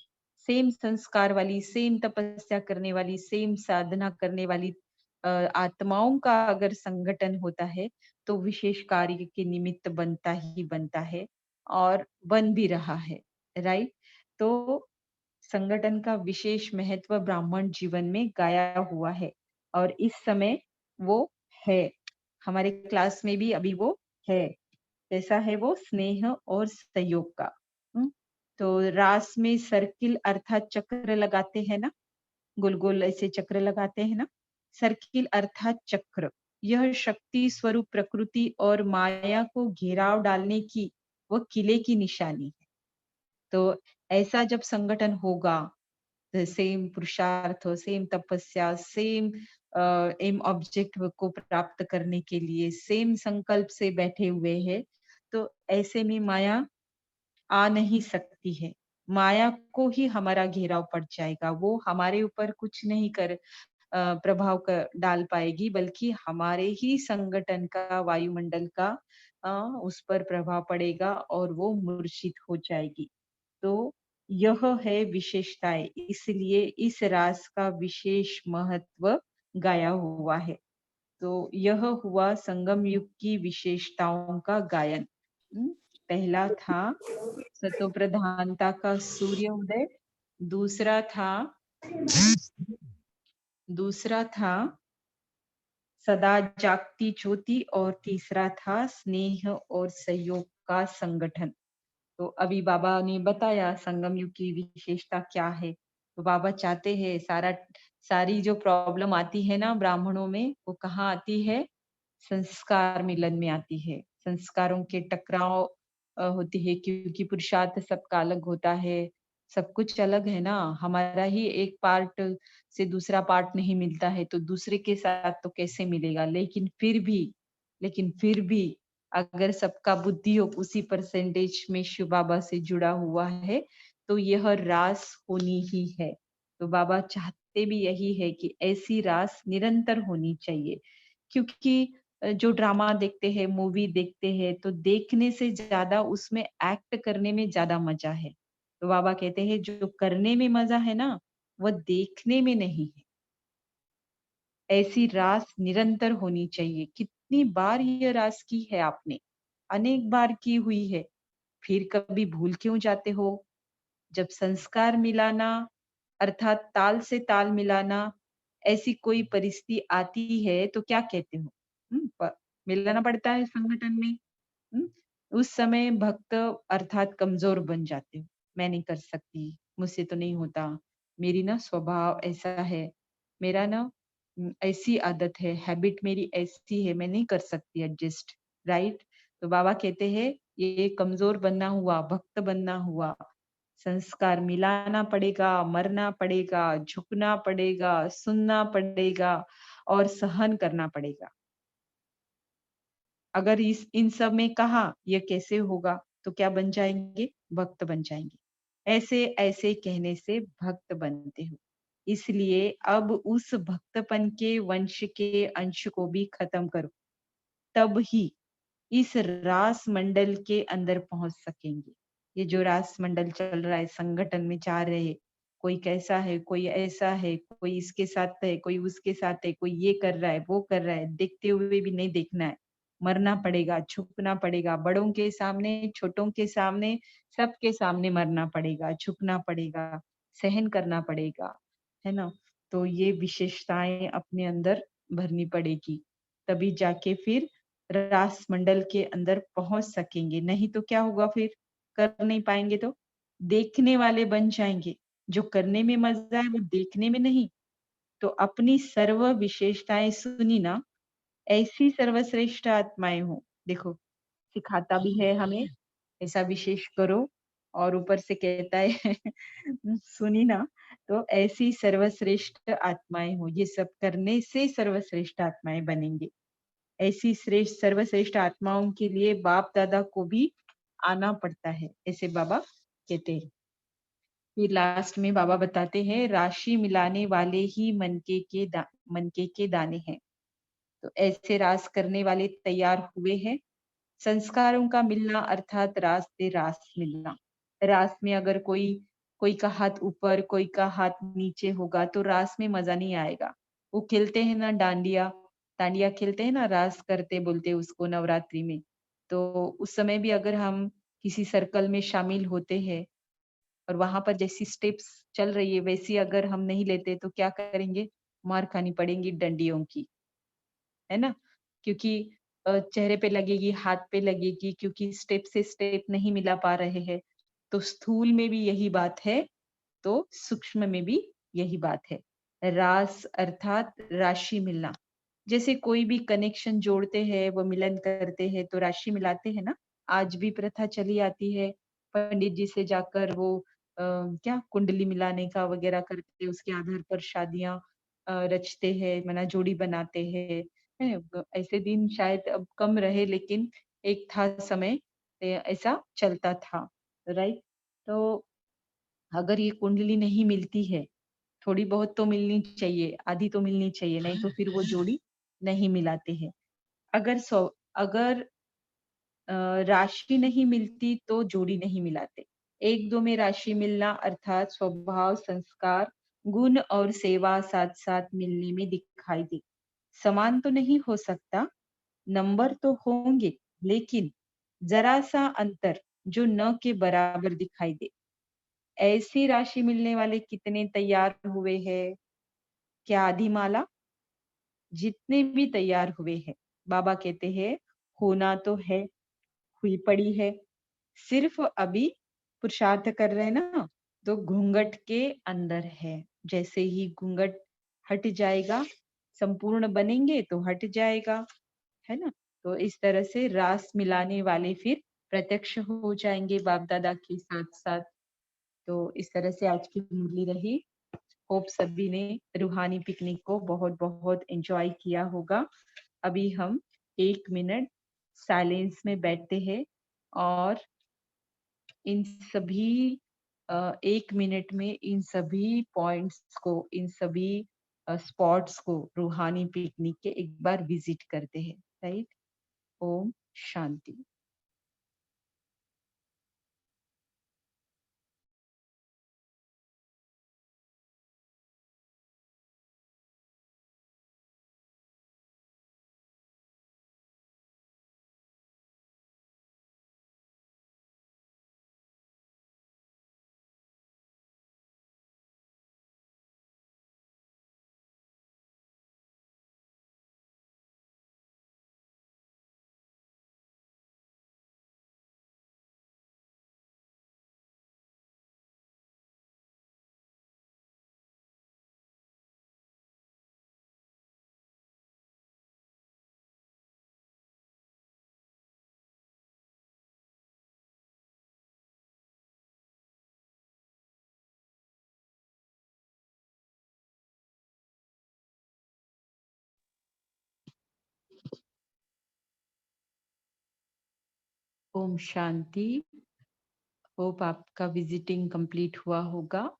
सेम संस्कार वाली, सेम तपस्या करने वाली, सेम साधना करने वाली आत्माओं का अगर संगठन होता है, तो विशेष कार्य के निमित्त बनता ही बनता है और बन भी रहा है, राइट? तो संगठन का विशेष महत्व ब्राह्मण जीवन में गाया हुआ है और इस समय वो है। हमारे क्लास में भी अभी वो है। कैसा है वो? स्नेह और सहयोग का। हम्म, तो रास में सर्किल अर्थात चक्र लगाते हैं ना, गोल गोल ऐसे चक्र लगाते हैं ना, सर्किल अर्थात चक्र। यह शक्ति स्वरूप प्रकृति और माया को घेराव डालने की वो किले की निशानी है। तो ऐसा जब संगठन होगा, सेम पुरुषार्थ, सेम तपस्या, सेम एम ऑब्जेक्ट को प्राप्त करने के लिए सेम संकल्प से बैठे हुए हैं, तो ऐसे में माया आ नहीं सकती है। माया को ही हमारा घेराव पड़ जाएगा, वो हमारे ऊपर कुछ नहीं प्रभाव डाल पाएगी, बल्कि हमारे ही संगठन का, वायुमंडल का अ, उस पर प्रभाव पड़ेगा और वो मूर्छित हो जाएगी। तो यह है विशेषताएं, इसलिए इस रास का विशेष महत्व गाया हुआ है। तो यह हुआ संगम युग की विशेषताओं का गायन। हम्म, पहला था सतो प्रधानता का सूर्य उदय, दूसरा था दूसरा था सदा जागती ज्योति और तीसरा था स्नेह और सहयोग का संगठन। तो अभी बाबा ने बताया संगम युग की विशेषता क्या है। तो बाबा चाहते हैं सारी जो प्रॉब्लम आती है ना ब्राह्मणों में, वो कहाँ आती है? संस्कार मिलन में आती है। संस्कारों के टकराव होती है, क्योंकि पुरुषार्थ सबका अलग होता है, सब कुछ अलग है ना। हमारा ही एक पार्ट से दूसरा पार्ट नहीं मिलता है, तो दूसरे के साथ तो कैसे मिलेगा? लेकिन फिर भी अगर सबका बुद्धि योग उसी परसेंटेज में शिव बाबा से जुड़ा हुआ है, तो यह रास होनी ही है। तो बाबा चाहते भी यही है कि ऐसी रास निरंतर होनी चाहिए, क्योंकि जो ड्रामा देखते हैं, मूवी देखते हैं, तो देखने से ज्यादा उसमें एक्ट करने में ज्यादा मजा है। तो बाबा कहते हैं जो करने में मजा है ना, वह देखने में नहीं है। ऐसी रास निरंतर होनी चाहिए। कितनी बार ये रास की है आपने? अनेक बार की हुई है। फिर कभी भूल क्यों जाते हो? जब संस्कार मिलाना अर्थात ताल से ताल मिलाना ऐसी कोई परिस्थिति आती है तो क्या कहते हो? मिलाना पड़ता है संगठन में। हुँ? उस समय भक्त अर्थात कमज़ोर बन जाते हो। मैं नहीं कर सकती, मुझसे तो नहीं होता, मेरी ना स्वभाव ऐसा है, मेरा ना ऐसी आदत है, हैबिट मेरी ऐसी है, मैं नहीं कर सकती एडजस्ट, राइट? तो बाबा कहते हैं, ये कमज़ोर बनना हुआ, भक्त बनना हुआ, संस्कार मिलाना पड़ेगा, मरना पड़ेगा, झुकना पड़ेगा, सुनना पड़ेगा और सहन करना पड़ेगा। अगर इस इन सब में कहा ये कैसे होगा तो क्या बन जाएंगे? भक्त बन जाएंगे। ऐसे ऐसे कहने से भक्त बनते हो। इसलिए अब उस भक्तपन के वंश के अंश को भी खत्म करो, तब ही इस रास मंडल के अंदर पहुंच सकेंगे। ये जो रास मंडल चल रहा है, संगठन में जा रहे हैं, कोई कैसा है, कोई ऐसा है, कोई इसके साथ है, कोई उसके साथ है, कोई ये कर रहा है, वो कर रहा है, देखते हुए भी नहीं देखना है। मरना पड़ेगा, झुकना पड़ेगा, बड़ों के सामने, छोटों के सामने, सबके सामने मरना पड़ेगा, झुकना पड़ेगा, सहन करना पड़ेगा, है ना? तो ये विशेषताएं अपने अंदर भरनी पड़ेगी, तभी जाके फिर रास मंडल के अंदर पहुंच सकेंगे, नहीं तो क्या होगा फिर? कर नहीं पाएँगे तो? देखने वाले बन जाएँगे, जो करने में मज़ा है वो देखने में नहीं। तो अपनी सर्व विशेषताएँ सुनी ना, ऐसी सर्वश्रेष्ठ आत्माएँ हो। देखो, सिखाता भी है हमें, ऐसा विशेष करो और ऊपर से कहता है सुनी ना, तो ऐसी सर्वश्रेष्ठ आत्माएँ हो, ये सब करने से सर्वश्रेष्ठ आत्माएँ बनेंगे। ऐसी श्रेष्ठ सर्वश्रेष्ठ आत्माओं के लिए बाप दादा को भी आना पड़ता है, ऐसे बाबा कहते हैं। फिर लास्ट में बाबा बताते हैं राशि मिलाने वाले ही मनके के दाने हैं। तो ऐसे रास करने वाले तैयार हुए हैं। संस्कारों का मिलना अर्थात रास से रास मिलना। रास में अगर कोई का हाथ ऊपर, कोई का हाथ नीचे होगा तो रास में मजा नहीं आएगा। वो खेलते हैं ना डांडिया, डांडिया खेलते हैं ना रास करते बोलते हैं उसको नवरात्रि में। तो उस समय भी अगर हम किसी सर्कल में शामिल होते हैं और वहां पर जैसी स्टेप्स चल रही है वैसी अगर हम नहीं लेते तो क्या करेंगे? मार खानी पड़ेगी डंडियों की। है ना? क्योंकि चेहरे पे लगेगी, हाथ पे लगेगी क्योंकि स्टेप से स्टेप नहीं मिला पा रहे हैं। तो स्थूल में भी यही बात है, तो सूक्ष्म में भी यही बात है। रास अर्थात राशि मिलना। जैसे कोई भी कनेक्शन जोड़ते हैं, वो मिलन करते हैं तो राशि मिलाते हैं ना? आज भी प्रथा चली आती है, पंडित जी से जाकर वो क्या कुंडली मिलाने का वगैरह करके उसके आधार पर शादियाँ रचते हैं, मना जोड़ी बनाते हैं। हैं? ऐसे दिन शायद अब कम रहे लेकिन एक था समय ऐसा चलता था, राइट? तो अगर ये कुंडली नहीं मिलती है, थोड़ी बहुत तो मिलनी चाहिए, आधी तो मिलनी चाहिए, नहीं तो फिर वो जोड़ी नहीं मिलाते हैं। अगर सौ अगर राशि नहीं मिलती तो जोड़ी नहीं मिलाते। 1-2 में राशि मिलना अर्थात स्वभाव, संस्कार, गुण और सेवा साथ-साथ मिलने में दिखाई दे। समान तो नहीं हो सकता, नंबर तो होंगे, लेकिन जरा-सा अंतर जो न के बराबर दिखाई दे। ऐसी राशि मिलने वाले कितने तैयार हुए हैं? क्या आधी माला? जितने भी तैयार हुए हैं, बाबा कहते हैं होना तो है, हुई पड़ी है। सिर्फ अभी पुरुषार्थ कर रहे हैं ना, तो घूंघट के अंदर है। जैसे ही घूंघट हट जाएगा, संपूर्ण बनेंगे तो हट जाएगा, है ना? तो इस तरह से रास मिलाने वाले फिर प्रत्यक्ष हो जाएंगे बाप दादा के साथ साथ। तो इस तरह से आज की मुरली रही। होप सभी ने रूहानी पिकनिक को बहुत बहुत एंजॉय किया होगा। अभी हम 1 मिनट साइलेंस में बैठते हैं और इन सभी 1 मिनट में इन सभी पॉइंट्स को, इन सभी स्पॉट्स को रूहानी पिकनिक के एक बार विजिट करते हैं, राइट? ओम शांति। ओम शांति। होप आपका विजिटिंग कंप्लीट हुआ होगा।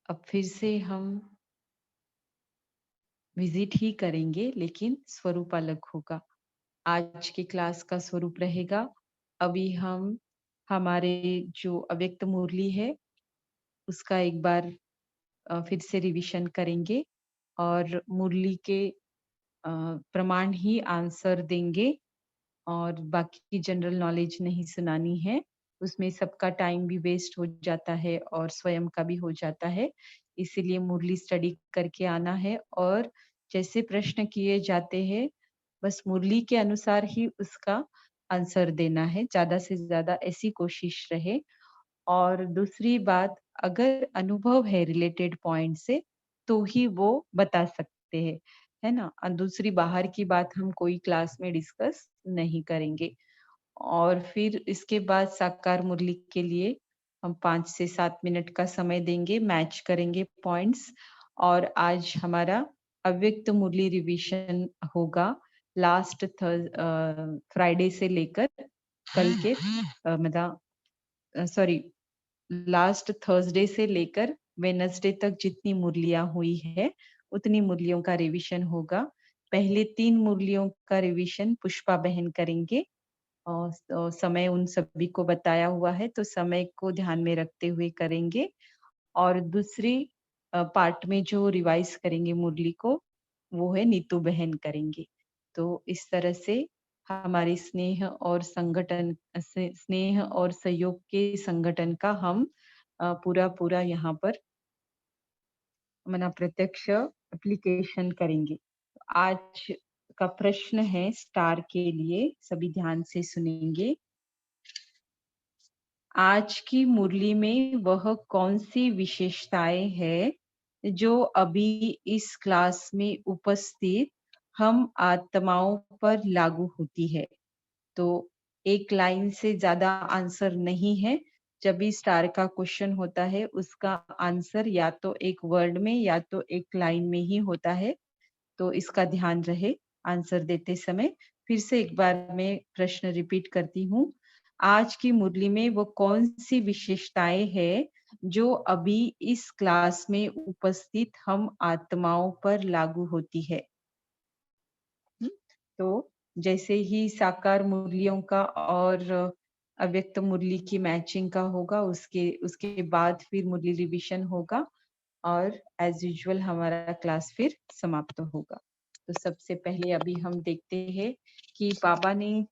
अब फिर से हम विजिट ही करेंगे, लेकिन स्वरूप अलग होगा। आज की क्लास का स्वरूप रहेगा, अभी हम हमारे जो अव्यक्त मुरली है उसका एक बार फिर से रिवीजन करेंगे और मुरली के प्रमाण ही आंसर देंगे और बाकी जनरल नॉलेज नहीं सुनानी है। उसमें सबका टाइम भी वेस्ट हो जाता है और स्वयं का भी हो जाता है। इसीलिए मुरली स्टडी करके आना है और जैसे प्रश्न किए जाते हैं बस मुरली के अनुसार ही उसका आंसर देना है। ज्यादा से ज्यादा ऐसी कोशिश रहे। और दूसरी बात, अगर अनुभव है रिलेटेड पॉइंट से तो ही वो बता सकते हैं, है ना। और दूसरी बाहर की बात हम कोई क्लास में डिस्कस नहीं करेंगे। और फिर इसके बाद साकार मुरली के लिए हम 5 से 7 मिनट का समय देंगे, मैच करेंगे पॉइंट्स। और आज हमारा अव्यक्त मुरली रिवीजन होगा लास्ट फ्राइडे से लेकर कल के मतलब सॉरी लास्ट थर्सडे से लेकर वेडनेसडे तक जितनी मुरलियां हुई है उतनी मुरलियों का रिवीजन होगा। पहले 3 मुरलियों का रिवीजन पुष्पा बहन करेंगे और समय उन सभी को बताया हुआ है तो समय को ध्यान में रखते हुए करेंगे। और दूसरी पार्ट में जो रिवाइज करेंगे मुरली को वो है नीतू बहन करेंगे। तो इस तरह से हमारे स्नेह और संगठन स्नेह और सहयोग के संगठन का हम पूरा पूरा यहाँ पर मना प्रत्यक्ष एप्लीकेशन करेंगे। आज का प्रश्न है स्टार के लिए, सभी ध्यान से सुनेंगे। आज की मुरली में वह कौन सी विशेषताएं है जो अभी इस क्लास में उपस्थित हम आत्माओं पर लागू होती है। तो एक लाइन से ज्यादा आंसर नहीं है। जब भी स्टार का क्वेश्चन होता है उसका आंसर या तो एक वर्ड में या तो एक लाइन में ही होता है। तो इसका ध्यान रहे आंसर देते समय। फिर से एक बार मैं प्रश्न रिपीट करती हूँ। आज की मुरली में वो कौन सी विशेषताएं है जो अभी इस क्लास में उपस्थित हम आत्माओं पर लागू होती है। तो जैसे ही साकार मुरलियों का और अव्यक्त मुरली की मैचिंग का होगा उसके उसके बाद फिर मुरली रिवीजन होगा और एज यूजुअल हमारा क्लास फिर समाप्त होगा। तो सबसे पहले अभी हम देखते हैं कि बाबा ने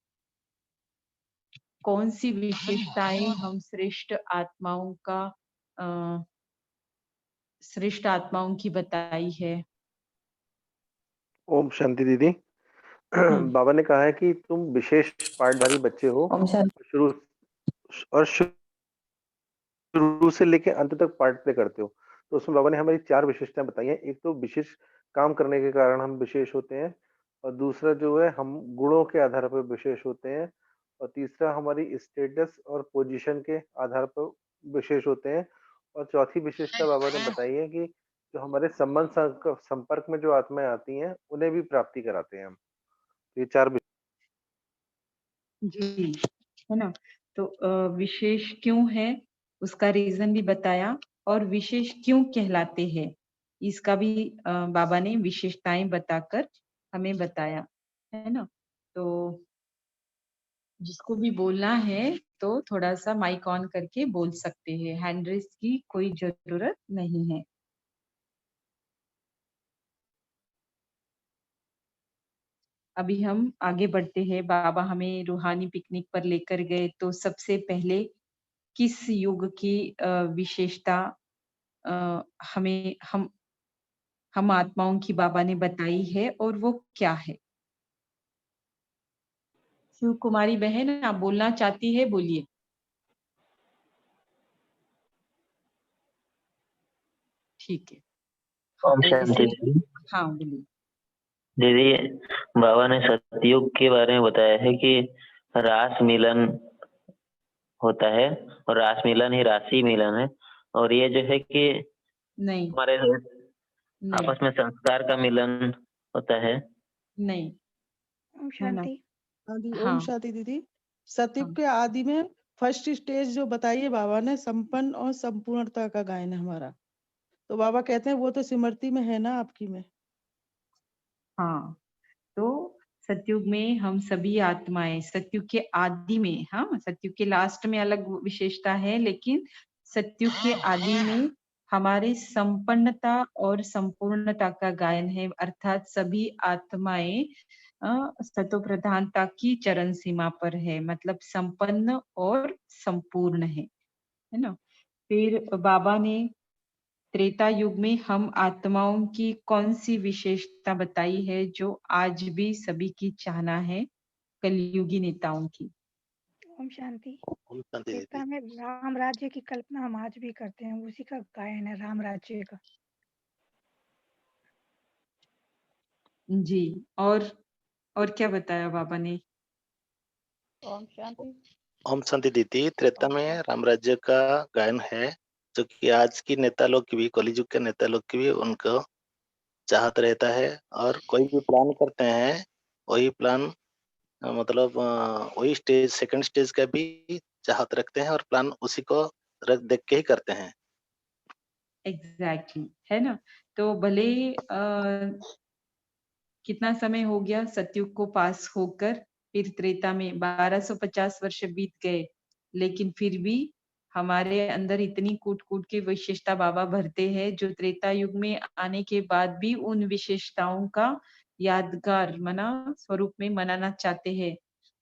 कौन सी विशेषताएं हम अ, श्रेष्ठ आत्माओं की बताई है। ओम शांति दीदी। बाबा ने कहा है कि तुम विशेष पाठधारी बच्चे हो। ओम शांति। शुरू और शुरू से लेके अंत तक पार्ट प्ले करते हो। तो उसमें बाबा ने हमारी 4 विशेषताएं बताई हैं। एक तो विशेष काम करने के कारण हम विशेष होते हैं और दूसरा जो है हम गुणों के आधार पर विशेष होते हैं और तीसरा हमारी स्टेटस और पोजीशन के आधार पर विशेष होते हैं और चौथी विशेषता बाबा ने बताई है कि जो हमारे संपर्क में जो आत्माएं आती हैं उन्हें भी प्राप्ति कराते हैं हम। ये 4 जी, है ना। तो विशेष क्यों है उसका रीजन भी बताया और विशेष क्यों कहलाते हैं इसका भी बाबा ने विशेषताएं बताकर हमें बताया, है ना। तो जिसको भी बोलना है तो थोड़ा सा माइक ऑन करके बोल सकते हैं, हैंड रेस की कोई जरूरत नहीं है। अभी हम आगे बढ़ते हैं। बाबा हमें रूहानी पिकनिक पर लेकर गए तो सबसे पहले किस युग की विशेषता अ, हमें हम आत्माओं की बाबा ने बताई है और वो क्या है। शिव कुमारी बहन आप बोलना चाहती है, बोलिए। ठीक है। ओम शांति जैसे दीदी। हाँ बोलिए। दीदी बाबा ने सतयुग के बारे में बताया है कि रास मिलन होता है और रास मिलन ही राशि मिलन है और ये जो है कि नहीं हमारे नहीं आपस में संस्कार का मिलन होता है। नहीं, ओम है ना। शांति। हाँ दी, ओम हाँ शांति दीदी। सतयुग हाँ। के आदि में फर्स्ट स्टेज जो बताइए बाबा ने, संपन्न और संपूर्णता का गायन है हमारा। तो बाबा कहते हैं वो तो सिमरती में है ना आपकी में। हाँ, तो सतयुग में हम सभी आत्माएं सतयुग के आदि में, हाँ, सतयुग के लास्ट में अलग विशेषता है, लेकिन सतयुग के आदि में हमारे संपन्नता और संपूर्णता का गायन है, अर्थात सभी आत्माएं सतो प्रधानता की चरण सीमा पर है, मतलब संपन्न और संपूर्ण है ना। फिर बाबा ने त्रेता युग में हम आत्माओं की कौन सी विशेषता बताई है जो आज भी सभी की चाहना है कलयुगी नेताओं की? ओम शांति। ओम शांति दीदी। त्रेता में राम राज्य की कल्पना हम आज भी करते हैं, उसी का गायन है राम राज्य का। जी, और क्या बताया बाबा ने? ओम शांति। ओम शांति दीदी। त्रेता में राम राज्य का गायन है, जो कि आज की नेता लोग की भी, कलयुग के नेता लोग की भी उनको चाहत रहता है, और कोई भी प्लान करते हैं वही प्लान मतलब वही स्टेज, सेकंड स्टेज का भी चाहत रखते हैं, और प्लान उसी को रख देख के ही करते हैं। एग्जैक्टली, है ना। तो भले कितना समय हो गया सतयुग को पास होकर, फिर त्रेता में 1250 वर्ष बीत गए, लेकिन फिर भी हमारे अंदर इतनी कूट कूट के विशेषता बाबा भरते हैं, जो त्रेता युग में आने के बाद भी उन विशेषताओं का यादगार स्वरूप में मनाना चाहते हैं,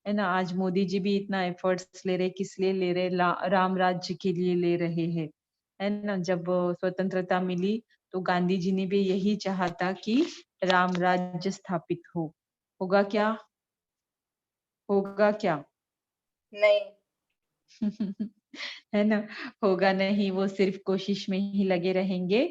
है ना। आज मोदी जी भी इतना एफर्ट्स ले रहे, किस लिए ले रहे? राम राज्य के लिए ले रहे हैं, है ना। जब स्वतंत्रता मिली तो गांधी जी ने भी यही चाहा था कि राम राज्य स्थापित हो। होगा क्या? होगा क्या? नहीं। है ना, होगा नहीं। वो सिर्फ कोशिश में ही लगे रहेंगे,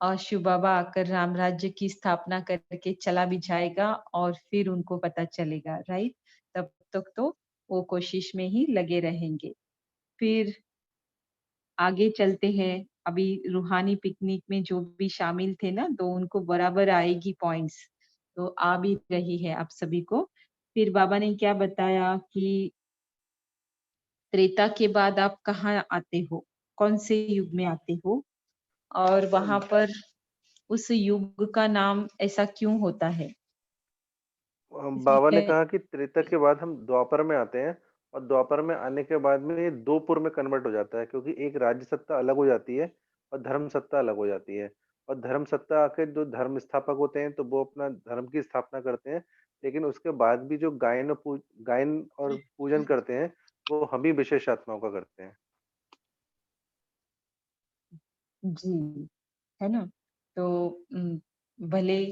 और शिव बाबा आकर राम राज्य की स्थापना करके चला भी जाएगा, और फिर उनको पता चलेगा, राइट। तब तक तो वो कोशिश में ही लगे रहेंगे। फिर आगे चलते हैं। अभी रूहानी पिकनिक में जो भी शामिल थे ना, तो उनको बराबर आएगी पॉइंट्स, तो आ भी रही है आप सभी को। फिर बाबा ने क्या बताया कि त्रेता के बाद आप कहाँ आते हो, कौन से युग में आते हो, और वहां पर उस युग का नाम ऐसा क्यों होता है? इसमें बाबा ने है। कहा कि त्रेता के बाद हम द्वापर में आते हैं, और द्वापर में आने के बाद में ये दोपुर में कन्वर्ट हो जाता है, क्योंकि एक राज्य सत्ता अलग हो जाती है और धर्म सत्ता अलग हो जाती है। और धर्म सत्ता आके जो धर्म स्थापक होते हैं तो वो अपना धर्म की स्थापना करते हैं, लेकिन उसके बाद भी जो गायन और पूजन करते हैं वो हम ही विशेष आत्माओं का करते हैं। जी, है ना। तो भले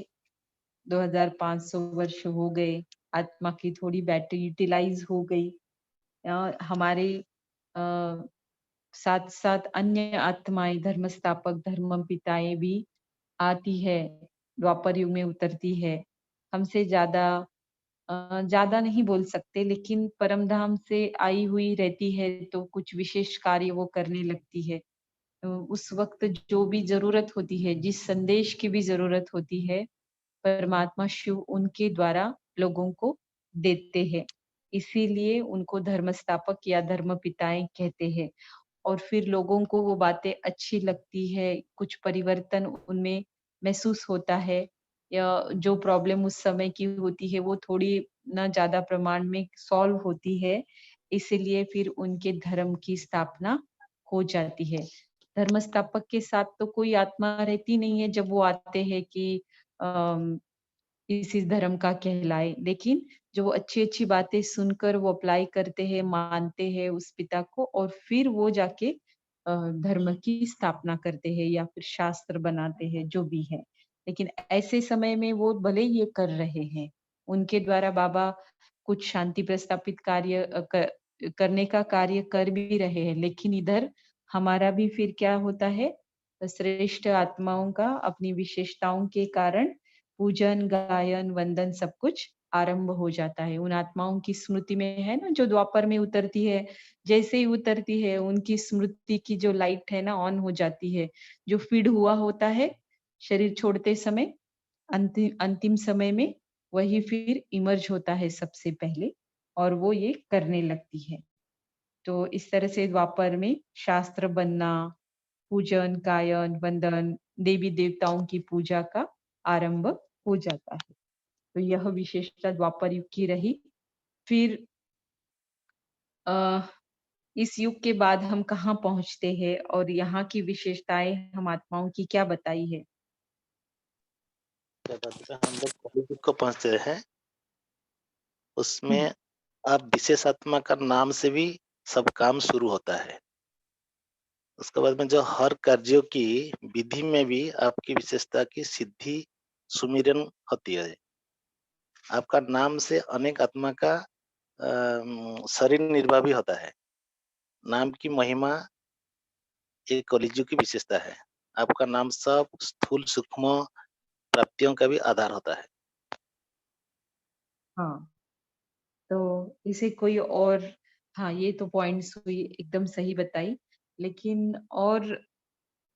2500 वर्ष हो गए, आत्मा की थोड़ी बैटरी यूटिलाइज हो गई, हमारे साथ साथ अन्य आत्माएं, धर्म स्थापक, धर्म पिताएं भी आती है, द्वापर युग में उतरती है। हमसे ज्यादा नहीं बोल सकते, लेकिन परम धाम से आई हुई रहती है, तो कुछ विशेष कार्य वो करने लगती है। तो उस वक्त जो भी जरूरत होती है, जिस संदेश की भी जरूरत होती है, परमात्मा शिव उनके द्वारा लोगों को देते हैं। इसीलिए उनको धर्म स्थापक या धर्म पिताएं कहते हैं। और फिर लोगों को वो बातें अच्छी लगती है, कुछ परिवर्तन उनमें महसूस होता है, या जो प्रॉब्लम उस समय की होती है वो थोड़ी ना ज्यादा प्रमाण में सॉल्व होती है, इसीलिए फिर उनके धर्म की स्थापना हो जाती है। धर्म स्थापक के साथ तो कोई आत्मा रहती नहीं है जब वो आते हैं कि अम, इसी धर्म का कहलाए, लेकिन जो वो अच्छी-अच्छी बातें सुनकर वो अप्लाई करते हैं, मानते हैं उस पिता को, और फिर वो जाके धर्म की स्थापना करते हैं या फिर शास्त्र बनाते हैं, जो भी है। लेकिन ऐसे समय में वो भले ये कर रहे हैं, उनके द्वारा बाबा कुछ शांति प्रस्थापित कार्य करने का कार्य कर भी रहे हैं, लेकिन इधर हमारा भी फिर क्या होता है, श्रेष्ठ आत्माओं का अपनी विशेषताओं के कारण पूजन, गायन, वंदन सब कुछ आरंभ हो जाता है। उन आत्माओं की स्मृति में, है ना, जो द्वापर में उतरती है, जैसे ही उतरती है उनकी स्मृति की जो लाइट है ना ऑन हो जाती है, जो फीड हुआ होता है शरीर छोड़ते समय, अंतिम अंतिम समय में, वही फिर इमर्ज होता है सबसे पहले, और वो ये करने लगती है। तो इस तरह से द्वापर में शास्त्र बनना, पूजन, गायन, वंदन, देवी देवताओं की पूजा का आरंभ हो जाता है। तो यह विशेषता द्वापर युग की रही। फिर अ, इस युग के बाद हम कहाँ पहुँचते हैं और यहाँ की विशेषताएँ हम आत्माओं की क्या बताई है? जब हम लोग कलयुग को पहुंचते हैं, हुँ, उसमें आप विशेष आत्मा का नाम से भी सब काम शुरू होता है। उसके बाद में जो हर कार्यों की विधि में भी आपकी विशेषता की सिद्धि सुमिरन होती है। आपका नाम से अनेक आत्मा का शरीर निर्वाह भी होता है। नाम की महिमा एक कलिजुग की विशेषता है। आपका नाम सब स्थूल सूक्ष्म प्राप्तियों का भी आधार होता है। हाँ, तो इसे कोई और हाँ, ये तो पॉइंट्स हुई एकदम सही बताई। लेकिन और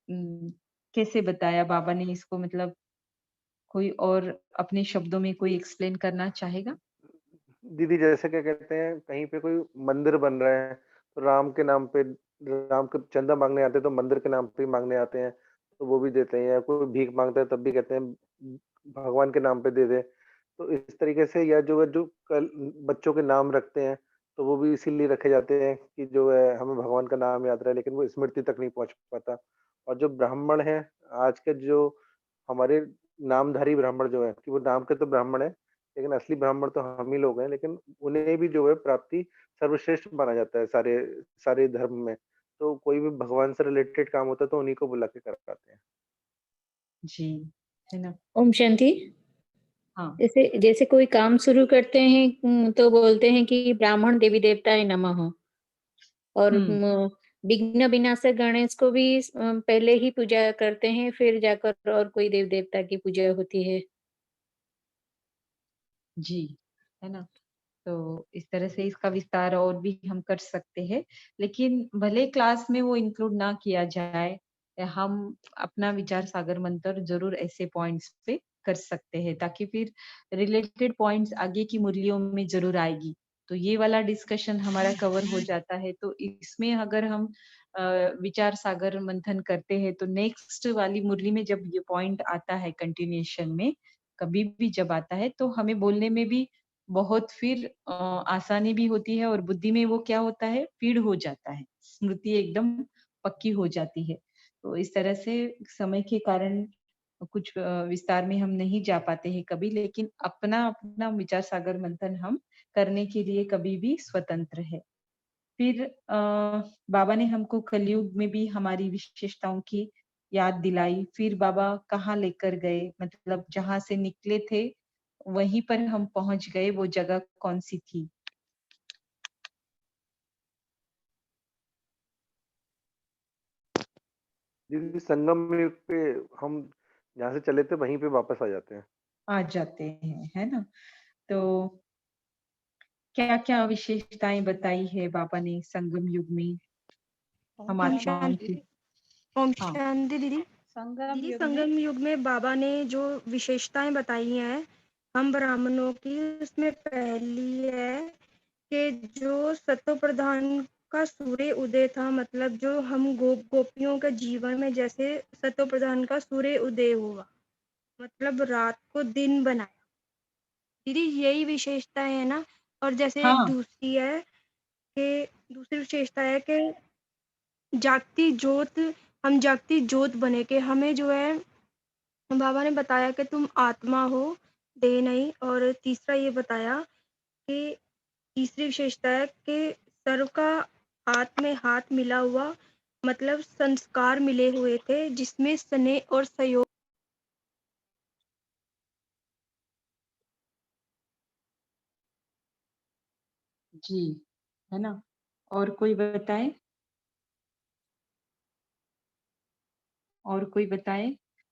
कैसे बताया बाबा ने इसको मतलब कोई और अपने शब्दों में कोई एक्सप्लेन करना चाहेगा? दीदी जैसे क्या कहते हैं, कहीं पे कोई मंदिर बन रहा है, तो राम के नाम पे राम के चंदा माँगने आते हैं, तो मंदिर के नाम पे ही माँगने आते हैं, तो वो भी देते हैं। या कोई भीख माँगता है तब भी कहते हैं भगवान के नाम पे दे दे। तो इस तरीके से या जो है जो कल बच्चों के नाम रखते हैं, तो वो भी इसीलिए रखे जाते हैं कि जो है हमें भगवान का नाम याद रहे, लेकिन वो स्मृति तक नहीं पहुँच पाता। और जो ब्राह्मण हैं, आज के जो हमारे नामधारी ब्राह्मण जो हैं, कि वो नाम के तो ब्राह्मण हैं, लेकिन असली ब्राह्मण तो हम ही लोग हैं, लेकिन उन्हें भी जो है प्राप्ति सर्वश्रेष्ठ माना जाता है सारे सारे धर्म में। तो कोई भी भगवान से रिलेटेड काम होता है तो उन्हीं को बुला के कराते हैं। जी, है ना? ओम शांति। हाँ, जैसे जैसे कोई काम शुरू करते हैं तो बोलते हैं कि ब्राह्मण देवी देवताय नमः और हुँ, विघ्न विनाशक गणेश को भी पहले ही पूजा करते हैं, फिर जाकर और कोई देव देवता की पूजा होती है। जी, है ना? तो इस तरह से इसका विस्तार और भी हम कर सकते हैं, लेकिन भले क्लास में वो इंक्लूड ना किया जाए, हम अपना विचार सागर मंथन ज़रूर ऐसे पॉइंट्स पे कर सकते हैं, ताकि फिर रिलेटेड पॉइंट्स आगे की मुरलियों में ज़रूर आएगी। तो ये वाला डिस्कशन हमारा कवर हो जाता है, तो इसमें अगर हम अ, विचार सागर मंथन करते हैं, तो नेक्स्ट वाली मुरली में जब ये पॉइंट आता है कंटिन्यूएशन में, कभी भी जब आता है, तो हमें बोलने में भी बहुत फिर आसानी भी होती है और बुद्धि में वो क्या होता है फीड हो जाता है, स्मृति एकदम पक्की हो जाती है। तो इस तरह से समय के कारण कुछ विस्तार में हम नहीं जा पाते हैं कभी, लेकिन अपना विचार सागर मंथन हम करने के लिए कभी भी स्वतंत्र है। फिर बाबा ने हमको कलयुग में भी हमारी विशेषताओं की याद दिलाई। फिर बाबा कहाँ लेकर गए, मतलब जहाँ से निकले थे वहीं पर हम पहुँच गए, वो जगह कौन-सी थी? जिस संगम युग पे हम जहाँ से चले थे वहीं पे वापस आ जाते हैं। आ जाते हैं, है ना? तो क्या-क्या विशेषताएँ बताई है बाबा ने संगम युग में हम ओम आत्माओं शांति। की? ओम हाँ, शांति दीदी। संगम दीदी युग में संगम युग में बाबा ने जो विशेषताएं बताई हैं हम ब्राह्मणों की, उसमें पहली है कि जो सतो प्रधान का सूर्य उदय था, मतलब जो हम गोपियों के जीवन में जैसे सतो प्रधान का सूर्य उदय हुआ, मतलब रात को दिन बनाया। दीदी यही विशेषताएं है ना। और जैसे हाँ, कि दूसरी विशेषता है कि जागती ज्योत, हम जागती ज्योत बने के हमें जो है बाबा ने बताया कि तुम आत्मा हो, देह नहीं। और तीसरा ये बताया कि तीसरी विशेषता है कि सर्व का हाथ में हाथ मिला हुआ, मतलब संस्कार मिले हुए थे जिसमें स्नेह और सहयोग। जी, है ना? और कोई बताए? और कोई बताए?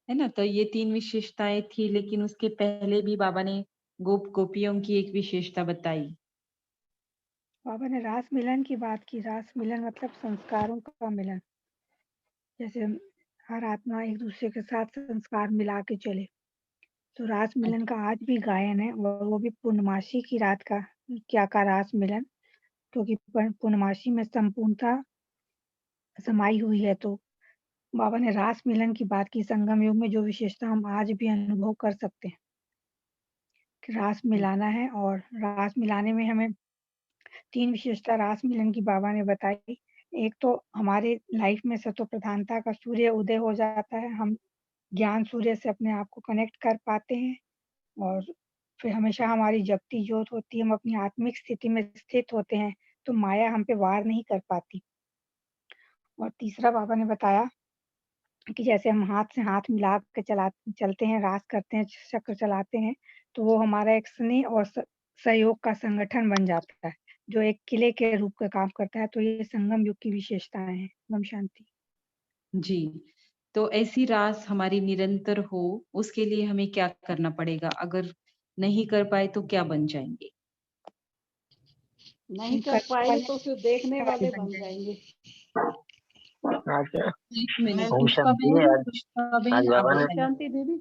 है ना? तो ये 3 विशेषताएँ थी, लेकिन उसके पहले भी बाबा ने गोपियों की एक विशेषता बताई। बाबा ने रास मिलन की बात की। रास मिलन मतलब संस्कारों का मिलन। जैसे हर आत्मा एक दूसरे के साथ संस्कार मिला के चले। तो रास मिलन का आज भी गायन है और वो भी पूर्णमासी की रात का क्या का रास मिलन, क्योंकि पूर्णमासी में संपूर्णता समाई हुई है। तो बाबा ने रास मिलन की बात की, संगम युग में जो विशेषता हम आज भी अनुभव कर सकते हैं कि रास मिलाना है, और रास मिलाने में हमें 3 विशेषता रास मिलन की बाबा ने बताई। एक तो हमारे लाइफ में सत्व प्रधानता का सूर्य उदय हो जाता है, हम ज्ञान सूर्य से अपने आप को कनेक्ट कर पाते हैं, और फिर हमेशा हमारी जगती ज्योत होती है, हम अपनी आत्मिक स्थिति में स्थित होते हैं, तो माया हम पे वार नहीं कर पाती। और तीसरा बाबा ने बताया कि जैसे हम हाथ से हाथ मिला के चलते हैं, रास करते हैं, चक्र चलाते हैं, तो वो हमारा एक स्नेह और सहयोग का संगठन बन जाता है, जो एक किले के रूप का काम करता है। तो ये संगम युग की विशेषताएं हैं। ओम शांति। जी, तो ऐसी रास हमारी निरंतर हो, उसके लिए हमें क्या करना पड़ेगा? अगर नहीं कर पाए तो क्या बन जाएंगे? नहीं कर पाए तो फिर देखने वाले बन जाएंगे। अच्छा, एक मिनट, ओम पुष्पा शांति। बहन, आज पुष्पा आज बहन आप बाबा ने बताइए। शांति दीदी,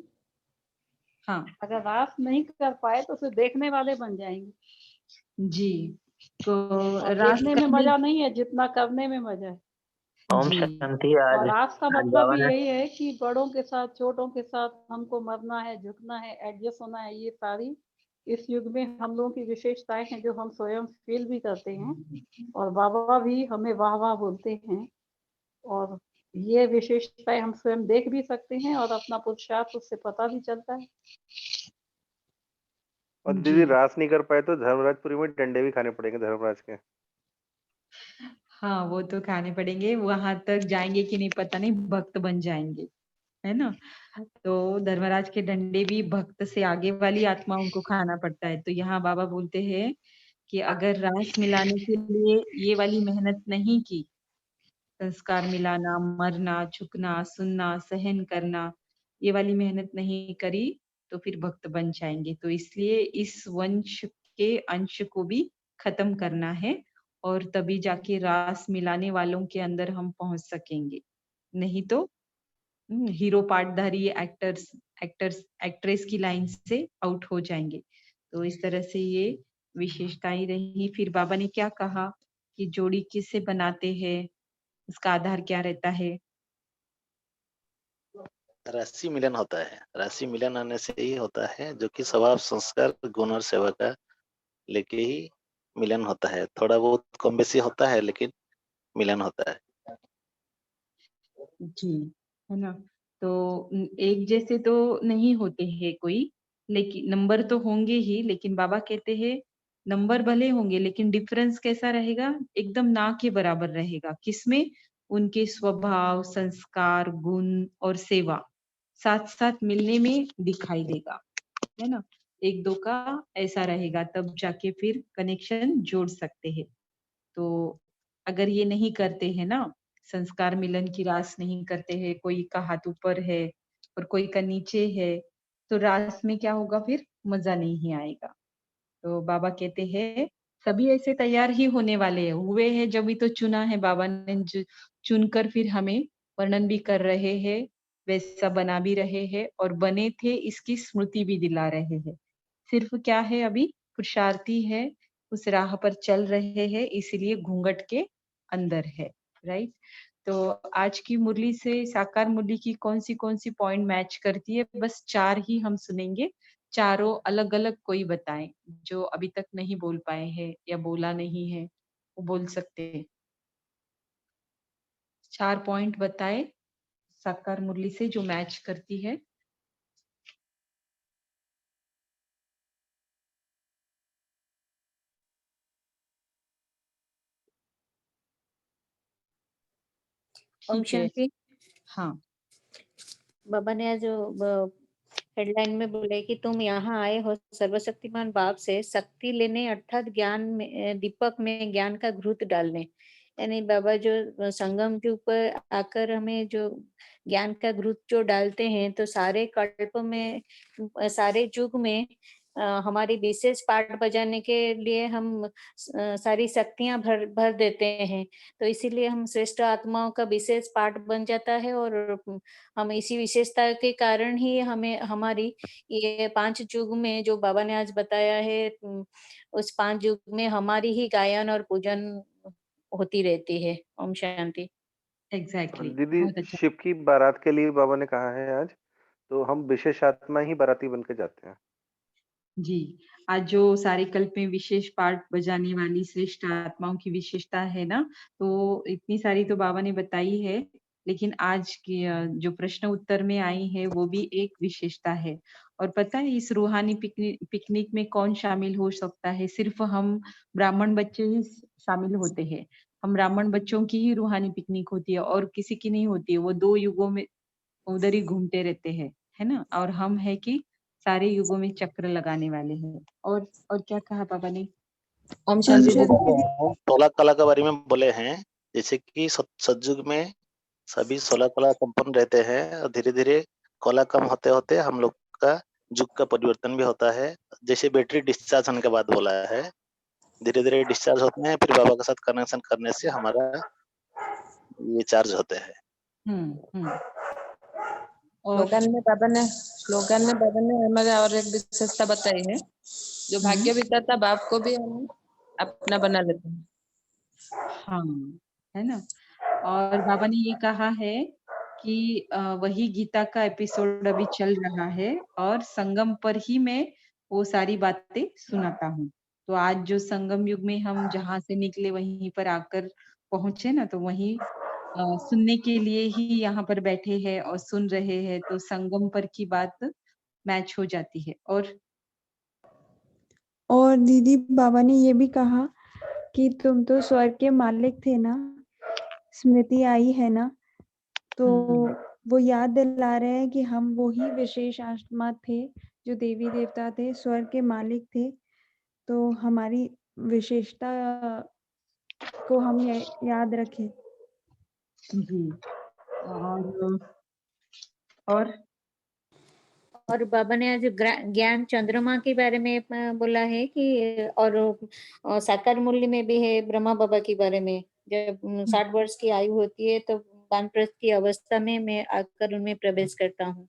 हाँ अगर रास नहीं कर पाए तो फिर देखने वाले बन जाएंगे, जी, तो और रास देखने में करने मजा नहीं है जितना करने में मजा है। ओम जी, शांति। और आज रास का आज मतलब बाबा भी ने यही है कि बड़ों के साथ छोटों के साथ हमको मरना है, झुकना है, एडजस्ट होना है। ये सारी इस युग में हम लोगों की विशेषताएं हैं जो हम स्वयं फील भी करते हैं, और बाबा भी हमें वाह वाह बोलते हैं, और ये विशेषताएं हम स्वयं देख भी सकते हैं, और अपना पुरुषार्थ उससे पता भी चलता है। और जी, दीदी रास नहीं कर पाए तो धर्मराजपुरी में डंडे भी खाने पड़ेंगे धर्मराज के। हाँ वो तो खाने पड़ेंगे, वहां तक जाएंगे कि नहीं पता नहीं, भक्त बन जाएंगे, है ना? तो धर्मराज के डंडे भी भक्त से आगे वाली आत्माओं को खाना पड़ता है। तो यहाँ बाबा बोलते हैं कि अगर रास मिलाने के लिए ये वाली मेहनत नहीं की, संस्कार मिलाना, मरना, झुकना, सुनना, सहन करना, ये वाली मेहनत नहीं करी, तो फिर भक्त बन जाएंगे। तो इसलिए इस वंश के अंश को भी खत्म करना है, और तभी जाके रास मिलाने वालों के अंदर हम पहुंच सकेंगे। नहीं तो हीरो पार्टधारी एक्टर्स एक्टर्स एक्ट्रेस की लाइन से आउट हो जाएंगे। तो इस तरह से ये विशेषताएं रही। फिर बाबा ने क्या कहा कि जोड़ी किससे बनाते हैं, उसका आधार क्या रहता है? राशि मिलन होता है। राशि मिलन आने से ही होता है, जो कि स्वभाव, संस्कार, गुण और सेवा का लेके ही मिलन होता है। थोड़ा बहुत कम बेसी होता है, लेकिन मिलन होता है। जी, है ना? तो एक जैसे तो नहीं होते हैं कोई, लेकिन नंबर तो होंगे ही, लेकिन बाबा कहते हैं नंबर भले होंगे लेकिन डिफरेंस कैसा रहेगा? एकदम ना के बराबर रहेगा। किसमें? उनके स्वभाव, संस्कार, गुण और सेवा साथ-साथ मिलने में दिखाई देगा, है ना? एक दो का ऐसा रहेगा, तब जाके फिर कनेक्शन जोड़ सकते हैं। तो अगर ये नहीं करते हैं ना, संस्कार मिलन की रास नहीं करते हैं, कोई का हाथ ऊपर है और कोई का नीचे है, तो रास में क्या होगा फिर? मजा नहीं आएगा। तो बाबा कहते हैं सभी ऐसे तैयार ही होने वाले हैं, हुए हैं जब भी तो चुना है बाबा ने, चुनकर फिर हमें वर्णन भी कर रहे हैं, वैसा बना भी रहे हैं, और बने थे इसकी स्मृति भी दिला रहे हैं। सिर्फ क्या है, अभी पुरुषार्थी है, उस राह पर चल रहे हैं, इसीलिए घूंघट के अंदर है, राइट? तो आज की मुरली से साकार मुरली की कौन सी पॉइंट मैच करती है, बस 4 ही हम सुनेंगे। चारों अलग-अलग कोई बताएं, जो अभी तक नहीं बोल पाए हैं या बोला नहीं है, वो बोल सकते हैं। 4 पॉइंट बताए साकार मुरली से जो मैच करती है। ओम ठीक है, शांति। हाँ। बाबा ने आज हेडलाइन में बोले कि तुम यहाँ आए हो सर्वशक्तिमान बाप से शक्ति लेने, अर्थात ज्ञान में, दीपक में ज्ञान का घृत डालने। यानी बाबा जो संगम के ऊपर आकर हमें जो ज्ञान का घृत जो डालते हैं, तो सारे कल्प में, सारे युग में हमारी विशेष पाठ बजाने के लिए हम सारी शक्तियां भर देते हैं, तो इसीलिए हम श्रेष्ठ आत्माओं का विशेष पाठ बन जाता है और हम इसी विशेषता के कारण ही हमें हमारी ये 5 युग में जो बाबा ने आज बताया है, उस 5 युग में हमारी ही गायन और पूजन होती रहती है। ओम शांति। एग्जैक्टली दीदी, बहुत अच्छा। शिव की बारात के लिए बाबा ने कहा है आज, तो हम विशेष आत्मा ही बाराती बन के जाते हैं। जी, आज जो सारे कल्प में विशेष पाठ बजाने वाली श्रेष्ठ आत्माओं की विशेषता है ना, तो इतनी सारी तो बाबा ने बताई है, लेकिन आज की जो प्रश्न उत्तर में आई है वो भी एक विशेषता है। और पता है इस रूहानी पिकनिक में कौन शामिल हो सकता है? सिर्फ हम ब्राह्मण बच्चे ही शामिल होते हैं। हम ब्राह्मण बच्चों की ही रूहानी पिकनिक होती है और किसी की नहीं होती है। वो 2 युगों में उधर ही घूमते रहते हैं, है ना? और हम है कि सारे युगों में चक्र लगाने वाले हैं। और क्या कहा पापा ने? ओम आज शांति वो दीदी। बोले हैं 16 कला के बारे में बोले हैं, जैसे कि सतयुग में सभी 16 कला संपन्न रहते हैं और धीरे-धीरे कला कम होते-होते हम लोग का युग का परिवर्तन भी होता है। जैसे बैटरी डिस्चार्ज होने के बाद बोला है, धीरे-धीरे डिस्चार्ज होते हैं, फिर बाबा के साथ कनेक्शन करने से हमारा ये चार्ज होते हैं। और स्लोगन में बाबा ने हमारे और एक विशेषता बताई है, जो भाग्य विधाता बाप को भी हम अपना बना लेते हैं। हाँ, है ना? और बाबा ने ये कहा है कि वही गीता का एपिसोड अभी चल रहा है और संगम पर ही मैं वो सारी बातें सुनाता हूँ। तो आज जो संगम युग में हम जहाँ से निकले वहीं पर आकर पहुँचे ना, तो वहीं सुनने के लिए ही यहाँ पर बैठे हैं और सुन रहे हैं, तो संगम पर की बात मैच हो जाती है। और दीदी बाबा ने ये भी कहा कि तुम तो स्वर्ग के मालिक थे ना, स्मृति आई है ना, तो वो याद दिला रहे हैं कि हम वही विशेष आत्मा थे जो देवी देवता थे, स्वर्ग के मालिक थे। तो हमारी विशेषता को हम याद रखें। जी। और बाबा ने आज ज्ञान चंद्रमा के बारे में बोला है कि और साकार मूल्य में भी है ब्रह्मा बाबा के बारे में। जब 60 वर्ष की आयु होती है तो वानप्रस्थ की अवस्था में मैं आकर उनमें प्रवेश करता हूँ।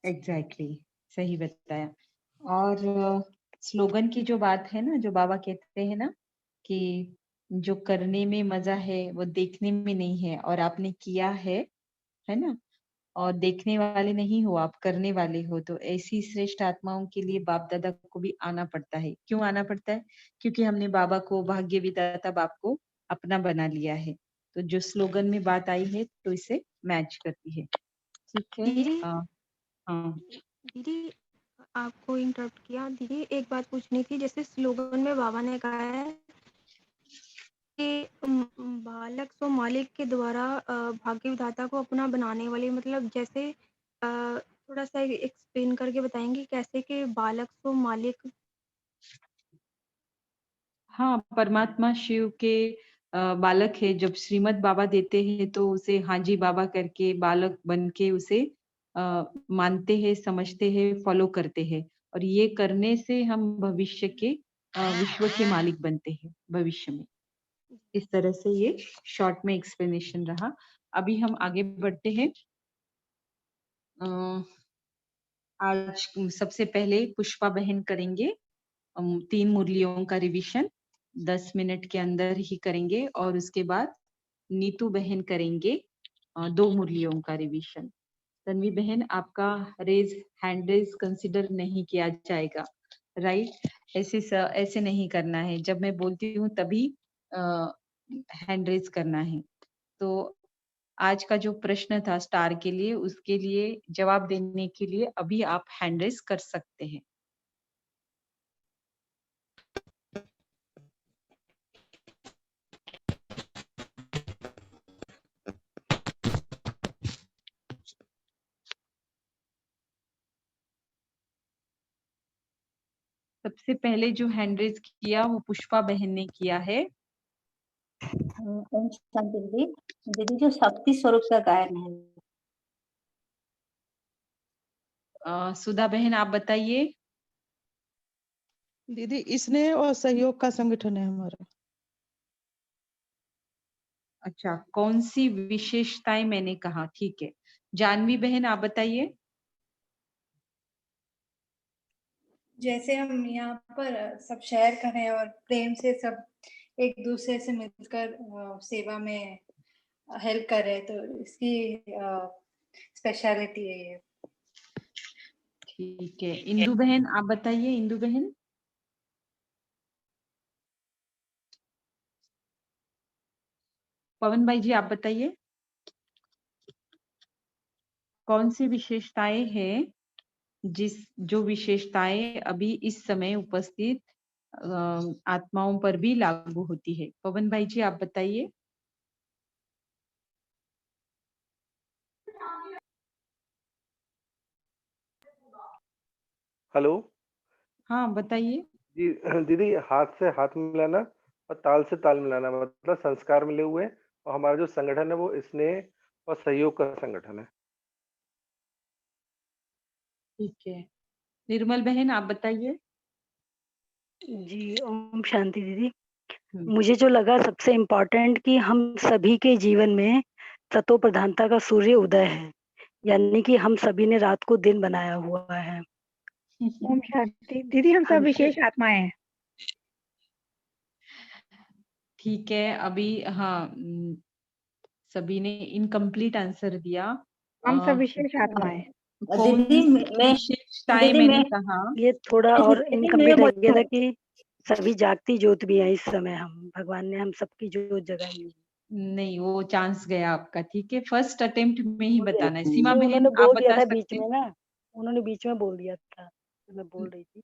एग्जैक्टली सही बताया। और स्लोगन की जो बात है ना, जो बाबा कहते हैं ना कि जो करने में मजा है वो देखने में नहीं है, और आपने किया है ना? और देखने वाले नहीं हो, आप करने वाले हो। तो ऐसी श्रेष्ठ आत्माओं के लिए बाप दादा को भी आना पड़ता है। क्यों आना पड़ता है? क्योंकि हमने बाबा को, भाग्य विधाता बाप को अपना बना लिया है। तो जो स्लोगन में बात आई है तो इसे मैच करती है। ठीक है। दीदी हाँ दीदी आपको इंटरप्ट किया। दीदी एक बात पूछनी थी, जैसे स्लोगन में बाबा ने कहा है कि बालक सो मालिक के द्वारा भाग्य विधाता को अपना बनाने वाली, मतलब जैसे थोड़ा सा एक्सप्लेन करके बताएंगे कैसे कि बालक सो मालिक? हाँ, परमात्मा शिव के बालक है। जब श्रीमद् बाबा देते हैं तो उसे हाजी बाबा करके बालक बन के उसे मानते हैं, समझते हैं, फॉलो करते हैं। और ये करने से हम भविष्य के विश्व के मालिक बनते हैं भविष्य में। इस तरह से ये शॉर्ट में एक्सप्लेनेशन रहा। अभी हम आगे बढ़ते हैं। आज सबसे पहले पुष्पा बहन करेंगे 3 मुरलियों का रिवीजन 10 मिनट के अंदर ही करेंगे, और उसके बाद नीतू बहन करेंगे 2 मुरलियों का रिवीजन। तन्वी बहन, आपका हैंड रेज कंसिडर नहीं किया जाएगा, राइट? ऐसे नहीं करना है। जब मैं बोलती हूँ तभी हैंड रेज करना है। तो आज का जो प्रश्न था स्टार के लिए, उसके लिए जवाब देने के लिए अभी आप हैंड रेज कर सकते हैं। सबसे पहले जो हैंड रेज किया वो पुष्पा बहन ने किया है। ओम शांति दीदी। दीदी जो शक्ति स्वरूप का गायन है। सुधा बहन आप बताइए। दीदी स्नेह और सहयोग का संगठन है हमारा। अच्छा, कौन सी विशेषताएं मैंने कहा, ठीक है। जानवी बहन आप बताइए। जैसे हम यहाँ पर सब शेयर करें और प्रेम से सब एक दूसरे से मिलकर सेवा में हेल्प करें, तो इसकी स्पेशलिटी है ये। ठीक है, इंदु बहन आप बताइए। इंदु बहन। पवन भाई जी आप बताइए, कौन सी विशेषताएं हैं जो विशेषताएं अभी इस समय उपस्थित आत्माओं पर भी लागू होती है। पवन भाई जी आप बताइए। हेलो। हाँ बताइए। जी दीदी, हाथ से हाथ मिलाना और ताल से ताल मिलाना, मतलब संस्कार मिले हुए हैं, और हमारा जो संगठन है वो स्नेह और सहयोग का संगठन है। ठीक है, निर्मल बहन आप बताइए। जी ओम शांति दीदी। मुझे जो लगा सबसे इम्पोर्टेंट कि हम सभी के जीवन में तत्व प्रधानता का सूर्य उदय है, यानी कि हम सभी ने रात को दिन बनाया हुआ है। ओम शांति दीदी, हम सब विशेष आत्माएं हैं। ठीक है, अभी हाँ सभी ने इनकम्प्लीट आंसर दिया। हम सब विशेष आत्माएं हैं। कौन विशेषताएं मैंने कहा, ये थोड़ा और इनकम्प्लीट रह गया था कि सभी जागती ज्योत भी है इस समय, हम भगवान ने हम सबकी ज्योत जगाई है। नहीं वो चांस गया आपका। ठीक है, फर्स्ट अटेम्प्ट में ही बताना है। ये सीमा उन्होंने बहन आप बोल दिया बता था बीच सकते में हैं। ना, उन्होंने बीच में बोल दिया था तो मैं बोल रही थी।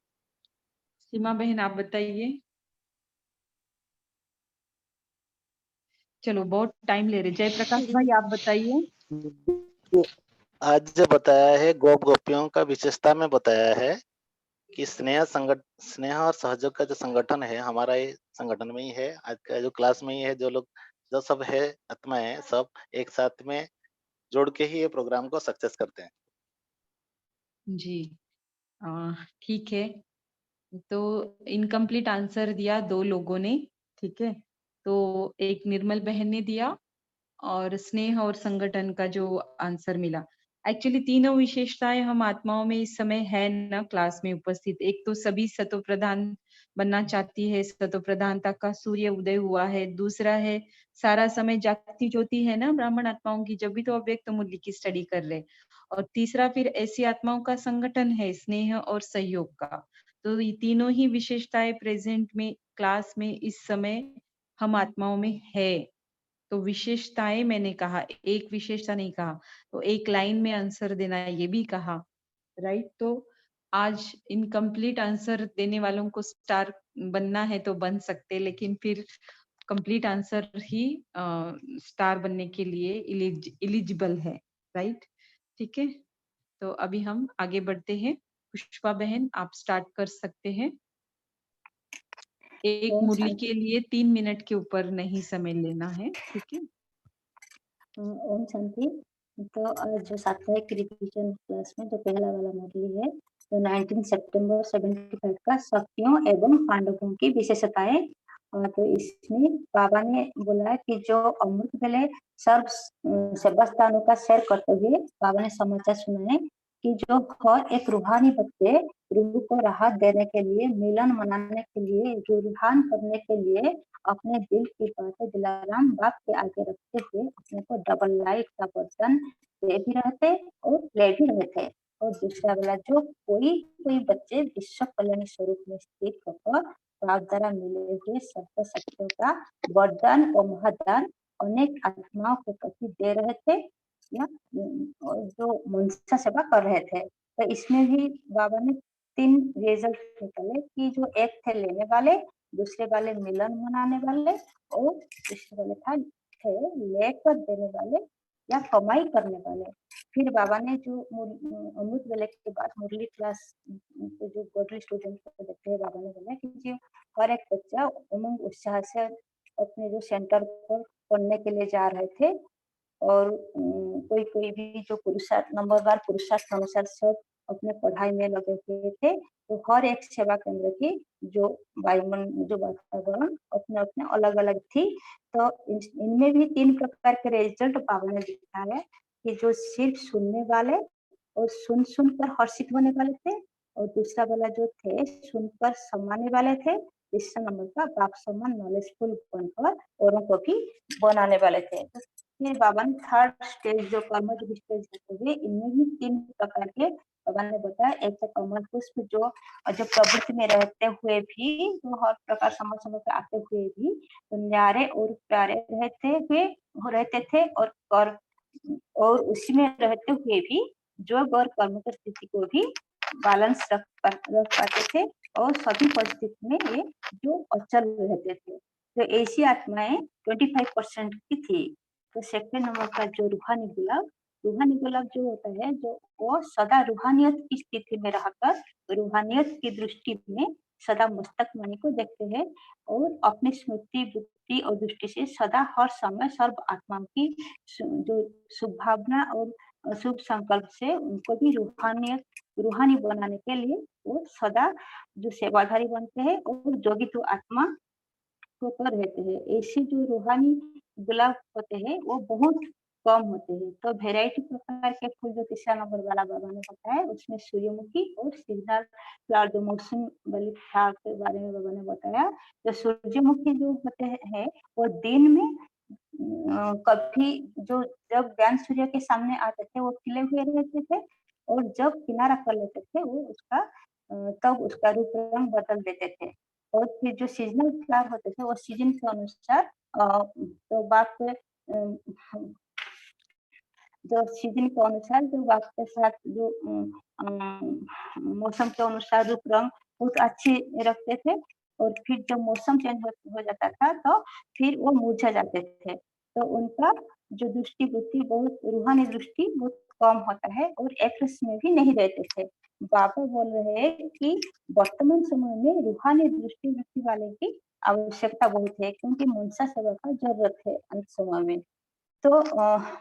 सीमा बहन आप बताइए। चलो बहुत टाइम ले रहे, जयप्रकाश भाई आप बताइए। आज जो बताया है गोप गोपियों का विशेषता में बताया है कि स्नेह और सहयोग का जो संगठन है हमारा, ये संगठन में ही है। आज का जो क्लास में ही है, जो लोग जो सब है आत्माएं सब एक साथ में जोड़ के ही ये प्रोग्राम को सक्सेस करते हैं। जी ठीक है, तो इनकम्प्लीट आंसर दिया दो लोगों ने। ठीक है, तो एक निर्मल बहन ने दिया और स्नेह और संगठन का जो आंसर मिला। एक्चुअली तीनों विशेषताएं हम आत्माओं में इस समय है ना क्लास में उपस्थित। एक तो सभी सतो प्रधान बनना चाहती है, सतो प्रधानता का सूर्य उदय हुआ है। दूसरा है सारा समय जागती ज्योति है ना ब्राह्मण आत्माओं की, जब भी तो अव्यक्त मूल्य की स्टडी कर रहे। और तीसरा फिर ऐसी आत्माओं का संगठन है स्नेह और सहयोग का। तो ये तीनों ही विशेषताएं प्रेजेंट में क्लास में इस समय हम आत्माओं में है। तो विशेषताएं मैंने कहा, एक विशेषता नहीं कहा, तो एक लाइन में आंसर देना है ये भी कहा, राइट। तो आज इनकम्प्लीट आंसर देने वालों को स्टार बनना है तो बन सकते, लेकिन फिर कंप्लीट आंसर ही स्टार बनने के लिए एलिजिबल है, राइट। ठीक है, तो अभी हम आगे बढ़ते हैं। पुष्पा बहन आप स्टार्ट कर सकते हैं। एक ओम मुरली शांति। के लिए 3 मिनट के ऊपर नहीं समय लेना है, ठीक है। ओम शांति। तो आज जो साप्ताहिक रिवीजन क्लास में जो पहला वाला मॉड्यूल है, तो 19 सितंबर 75 का शक्तियों एवं पांडवों की विशेषताएं। तो इसमें बाबा ने बोला कि जो अमृत वेले सर्व सेबस्तानों का शेयर करते हुए बाबा ने समाचार सुनाए कि जो हर एक रूहानी बच्चे रूह को राहत देने के लिए, मिलन मनाने के लिए, रूहान करने के लिए अपने दिल की बातें दिलाराम बाप के आगे रखते हुए अपने को डबल लाइट का बर्तन दे भी रहते और ले भी रहते। और दूसरा वाला जो कोई बच्चे विश्व कल्याण स्वरूप में स्थित होकर बाप द्वारा मिले हुए सर्व शक्तियों का वरदान और महादान अनेक आत्माओं के प्रति दे रहे थे या जो मनसा सेवा कर रहे थे। तो इसमें भी बाबा ने 3 रिजल्ट निकाले कि जो एक थे लेने वाले, दूसरे वाले मिलन मनाने वाले और तीसरे वाले थे लेकर देने वाले या कमाई करने वाले। फिर बाबा ने जो अमृत वेले के बाद मुरली क्लास जो गॉडली स्टूडेंट को देखते हैं, बाबा ने बोला कि जो हर एक बच्चा उमंग उत्साह से अपने जो सेंटर पर पढ़ने के लिए जा रहे थे और कोई भी जो पुरुषार्थ नंबरवार पुरुषार्थ अनुसार सब अपने पढ़ाई में लगे हुए थे। तो हर एक सेवा केंद्र की जो जो वातावरण अपने-अपने अलग-अलग थी। तो इनमें भी 3 प्रकार के रिजल्ट बाबा ने दिखाया कि जो सिर्फ सुनने वाले और सुन-सुन कर हर्षित होने वाले थे, और दूसरा वाला जो थे सुनकर सम्मानने वाले थे। तीसरा नंबर का बाप समान नॉलेजफुल बनकर औरों को भी बनाने वाले थे। तो फिर बाबा ने थर्ड स्टेज जो कर्मयोगी स्टेज होते हुए इनमें भी 3 प्रकार के बाबा ने बताया। एक तो कमल पुष्प जो प्रवृत्ति में रहते हुए भी, जो हर प्रकार समय-समय पे आते हुए भी न्यारे और प्यारे रहते थे, और उसी में रहते हुए भी योग और कर्म की स्थिति को भी बैलेंस रख पाते थे, और सभी परिस्थिति में ये जो अचल रहते थे। तो ऐसी आत्माएं 25% की थी। तो सेकंड नंबर का जो रूहानी गुलाब जो होता है, जो वो सदा रूहानियत की स्थिति में रहकर रूहानियत की दृष्टि में सदा मस्तक मणि को देखते हैं, और अपनी स्मृति, बुद्धि और दृष्टि से सदा हर समय सर्व आत्माओं की जो शुभ भावना और शुभ संकल्प से उनको भी रूहानी बनाने के लिए वो सदा जो सेवाधारी बनते हैं और जोगी तो आत्मा होकर रहते हैं। ऐसे जो रूहानी गुलाब होते हैं वो बहुत कम होते हैं। तो वैरायटी प्रकार के फूल जो तीसरा नंबर वाला बाबा ने बताया, उसमें सूर्यमुखी और सीजनल फ्लावर जो मौसम वाली फ्लावर के बारे में बाबा ने बताया। तो सूर्यमुखी जो होते हैं वो दिन में कभी जब ज्ञान सूर्य के सामने आते थे वो खिले हुए रहते थे, और जब किनारा कर लेते थे वो तब उसका रूप रंग बदल देते थे। और फिर जो सीजनल फ्लावर होते थे वो सीजन के अनुसार तो बात जो सीजन के अनुसार जो बात के साथ जो मौसम के अनुसार रूप रंग बहुत अच्छे रखते थे, और फिर जब मौसम चेंज हो जाता था तो फिर वो मुरझा जाते थे। तो उनका जो दृष्टि बुद्धि बहुत रूहानी दृष्टि बहुत कम होता है, और एक रस में भी नहीं रहते थे। बाबा बोल रहे हैं कि वर्तमान समय में रूहानी दृष्टि बुद्धि वाले की आवश्यकता बहुत है, क्योंकि मनसा सेवा का जरूरत है अंत समय में। तो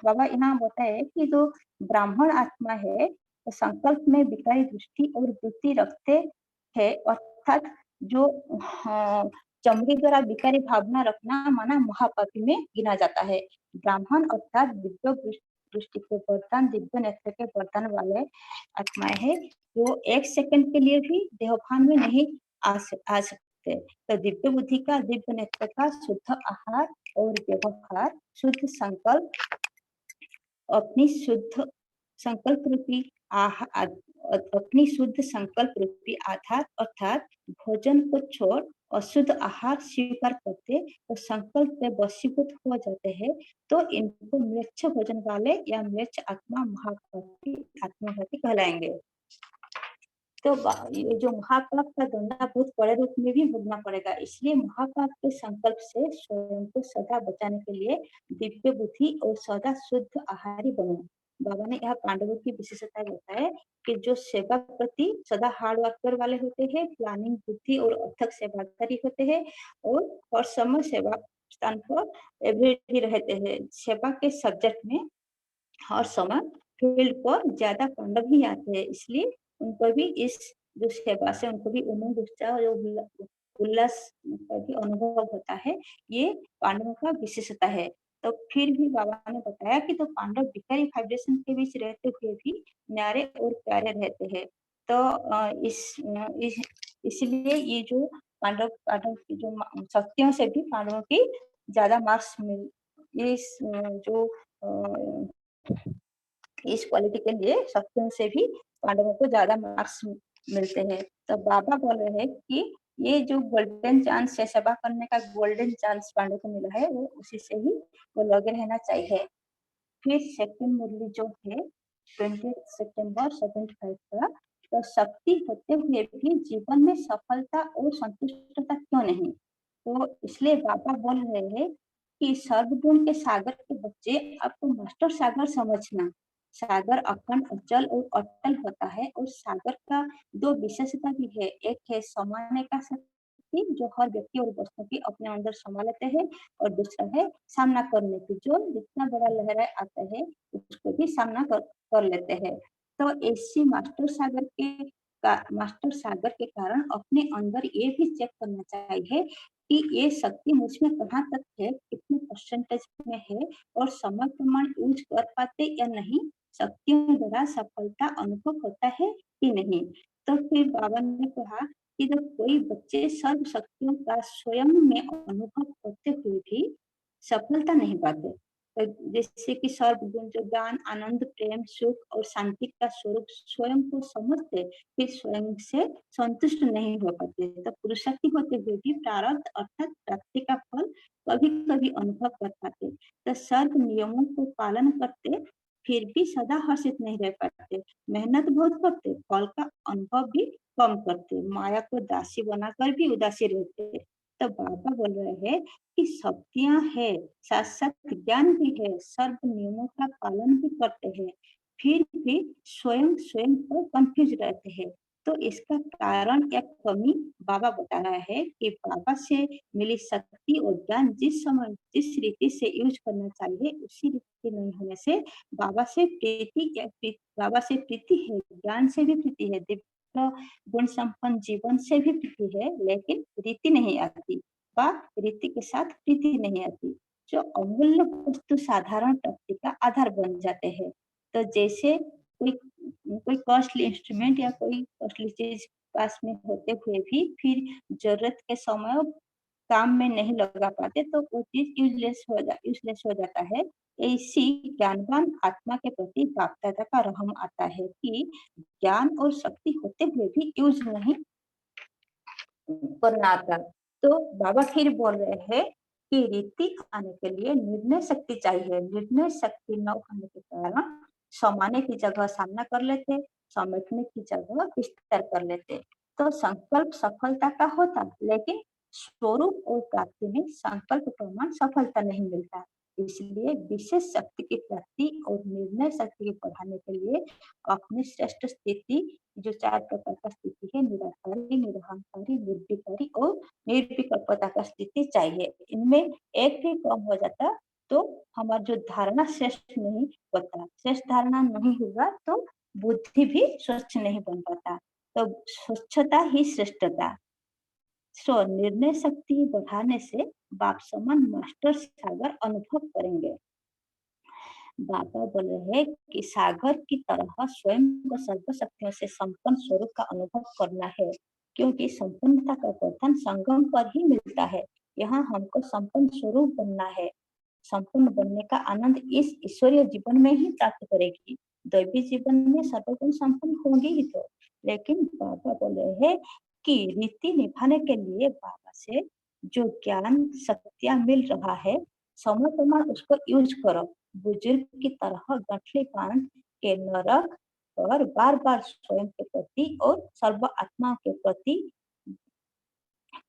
बाबा यहाँ बताए कि जो ब्राह्मण आत्मा है तो संकल्प में विकारी दृष्टि और वृत्ति रखते हैं, अर्थात जो चमड़ी द्वारा विकारी भावना रखना माना महापापी में गिना जाता है। ब्राह्मण अर्थात दिव्य दृष्टि के वरदान, दिव्य नेत्र के वरदान वाले आत्माएं हैं, जो 1 सेकंड के लिए भी देहभान में नहीं आ सकते। तो दिव्य बुद्धि का, दिव्य नेत्र का शुद्ध आहार और व्यवहार, शुद्ध संकल्प, अपनी शुद्ध संकल्प रूपी आधार अर्थात भोजन को छोड़ अशुद्ध आहार स्वीकार करते तो संकल्प में वशीभूत हो जाते हैं, तो इनको म्लेच्छ भोजन वाले या म्लेच्छ आत्मा आत्मघाती कहलाएंगे। तो ये जो महापाप का दंडा बहुत बड़े रूप में भी भोगना पड़ेगा, इसलिए महापाप के संकल्प से स्वयं को सदा बचाने के लिए दिव्य बुद्धि और सदा शुद्ध आहारी बनो। बाबा ने यह पांडवों की विशेषता बताया कि जो सेवा प्रति सदा हार्ड वर्कर वाले होते हैं, प्लानिंग बुद्धि और अथक सेवाकारी होते हैं, और हर समय सेवा स्थान पर एवरेडी रहते हैं। सेवा के सब्जेक्ट में हर समय फील्ड पर ज्यादा पांडव ही आते हैं, इसलिए उनको भी इस जो सेवा से उनको भी उमंग, उत्साह और उल्लास का भी अनुभव होता है। ये पांडवों का विशेषता है। तो फिर भी बाबा ने बताया कि तो पांडव विकारी वाइब्रेशन के बीच रहते हुए भी न्यारे और प्यारे रहते हैं। तो इसलिए ये जो पांडव की जो शक्तियों से भी पांडवों की ज्यादा मार्क्स इस क्वालिटी के लिए शक्तियों से भी पांडवों को ज्यादा मार्क्स मिलते हैं। तो बाबा बोल रहे हैं कि ये जो गोल्डन चांस है, सेवा करने का गोल्डन चांस पांडव को मिला है, वो उसी से ही वो लगे रहना चाहिए। फिर सेकंड मुरली जो है 20 सितंबर 75 का, तो शक्ति होते हुए भी जीवन में सफलता और संतुष्टता क्यों नहीं। तो इसलिए बाबा बोल रहे हैं कि सर्वगुण के सागर के बच्चे, आपको मास्टर सागर समझना। सागर अखंड, अचल और अटल होता है, और सागर का 2 विशेषता भी है। एक है समाने का शक्ति, जो हर व्यक्ति और वस्तु की अपने अंदर समा लेते हैं, और दूसरा है सामना करने की, जो जितना बड़ा लहराए आता है उसको भी सामना कर लेते हैं। तो ऐसी मास्टर सागर के कारण अपने अंदर ये भी चेक करना चाहिए कि ये शक्ति मुझमें कहाँ तक है, कितने परसेंटेज में है और समय प्रमाण यूज कर पाते या नहीं, शक्तियों द्वारा सफलता अनुभव होता है कि नहीं। तो फिर बाबा ने कहा कि जब कोई बच्चे सर्व शक्तियों का स्वयं में अनुभव करते हुए भी सफलता नहीं पाते, तो जैसे कि सर्वगुण जो ज्ञान, आनंद, प्रेम, सुख और शांति का स्वरूप स्वयं को समझते फिर स्वयं से संतुष्ट नहीं हो पाते, तो पुरुषार्थी होते हुए भी प्रारब्ध अर्थात प्राप्ति का फल कभी कभी अनुभव कर पाते, तो सर्व नियमों को पालन करते फिर भी सदा हर्षित नहीं रह पाते, मेहनत बहुत करते, फल का अनुभव भी कम करते, माया को दासी बनाकर भी उदासी रहते। तो बाबा बोल रहे हैं कि शक्तियां है, साथ साथ ज्ञान भी है, सर्व नियमों का पालन भी करते हैं, फिर भी स्वयं स्वयं को कंफ्यूज रहते हैं। तो इसका कारण या कमी बाबा बता रहा है कि बाबा से मिली शक्ति और ज्ञान जिस समय जिस रीति से यूज करना चाहिए उसी रीति नहीं होने से बाबा से बाबा से प्रीति है, ज्ञान से भी प्रीति है, दिव्य गुण संपन्न जीवन से भी प्रीति है, लेकिन रीति नहीं आती व रीति के साथ प्रीति नहीं आती, जो अमूल्य वस्तु साधारण प्राप्ति का आधार बन जाते हैं। तो जैसे कोई कॉस्टली इंस्ट्रूमेंट या कोई कॉस्टली चीज पास में होते हुए भी फिर जरूरत के समय काम में नहीं लगा पाते तो वो चीज यूजलेस हो जाता है। ऐसी ज्ञानवान आत्मा के प्रति बाप दादा का रहम आता है कि ज्ञान और शक्ति होते हुए भी यूज नहीं करना आता। तो बाबा फिर बोल रहे हैं कि रीति आने के लिए निर्णय शक्ति चाहिए, निर्णय शक्ति न होने के कारण समाने की जगह सामना कर लेते, समेटने की जगह विस्तार कर लेते। तो संकल्प सफलता का होता, लेकिन स्वरूप और प्राप्ति में संकल्प प्रमाण सफलता नहीं मिलता। इसलिए विशेष शक्ति की प्राप्ति और निर्णय शक्ति को बढ़ाने के लिए अपनी श्रेष्ठ स्थिति, जो 4 प्रकार का स्थिति है, निराकारी, निरहंकारी, निर्विकारी और निर्विकल्पता का स्थिति चाहिए। इनमें एक भी कम हो जाता तो हमारा जो धारणा श्रेष्ठ नहीं होता, श्रेष्ठ धारणा नहीं होगा तो बुद्धि भी स्वच्छ नहीं बन पाता। तो स्वच्छता ही श्रेष्ठता। सो निर्णय शक्ति बढ़ाने से बाप समान मास्टर सागर अनुभव करेंगे। बाबा बोल रहे हैं कि सागर की तरह स्वयं को सर्व शक्तियों से संपन्न स्वरूप का अनुभव करना है, क्योंकि संपन्नता का वर्धन संगम पर ही मिलता है। यहाँ हमको संपन्न स्वरूप बनना है, संपन्न बनने का आनंद इस ईश्वरीय जीवन में ही प्राप्त करेगी, दैवी जीवन में सर्वगुण संपन्न होंगे ही तो। लेकिन बाबा बोल रहे हैं कि रीति निभाने के लिए बाबा से जो ज्ञान शक्तियां मिल रहा है, समय प्रमाण उसको यूज करो, बुजुर्ग की तरह गठले बांध के न रख और बार बार स्वयं के प्रति और सर्व आत्मा के प्रति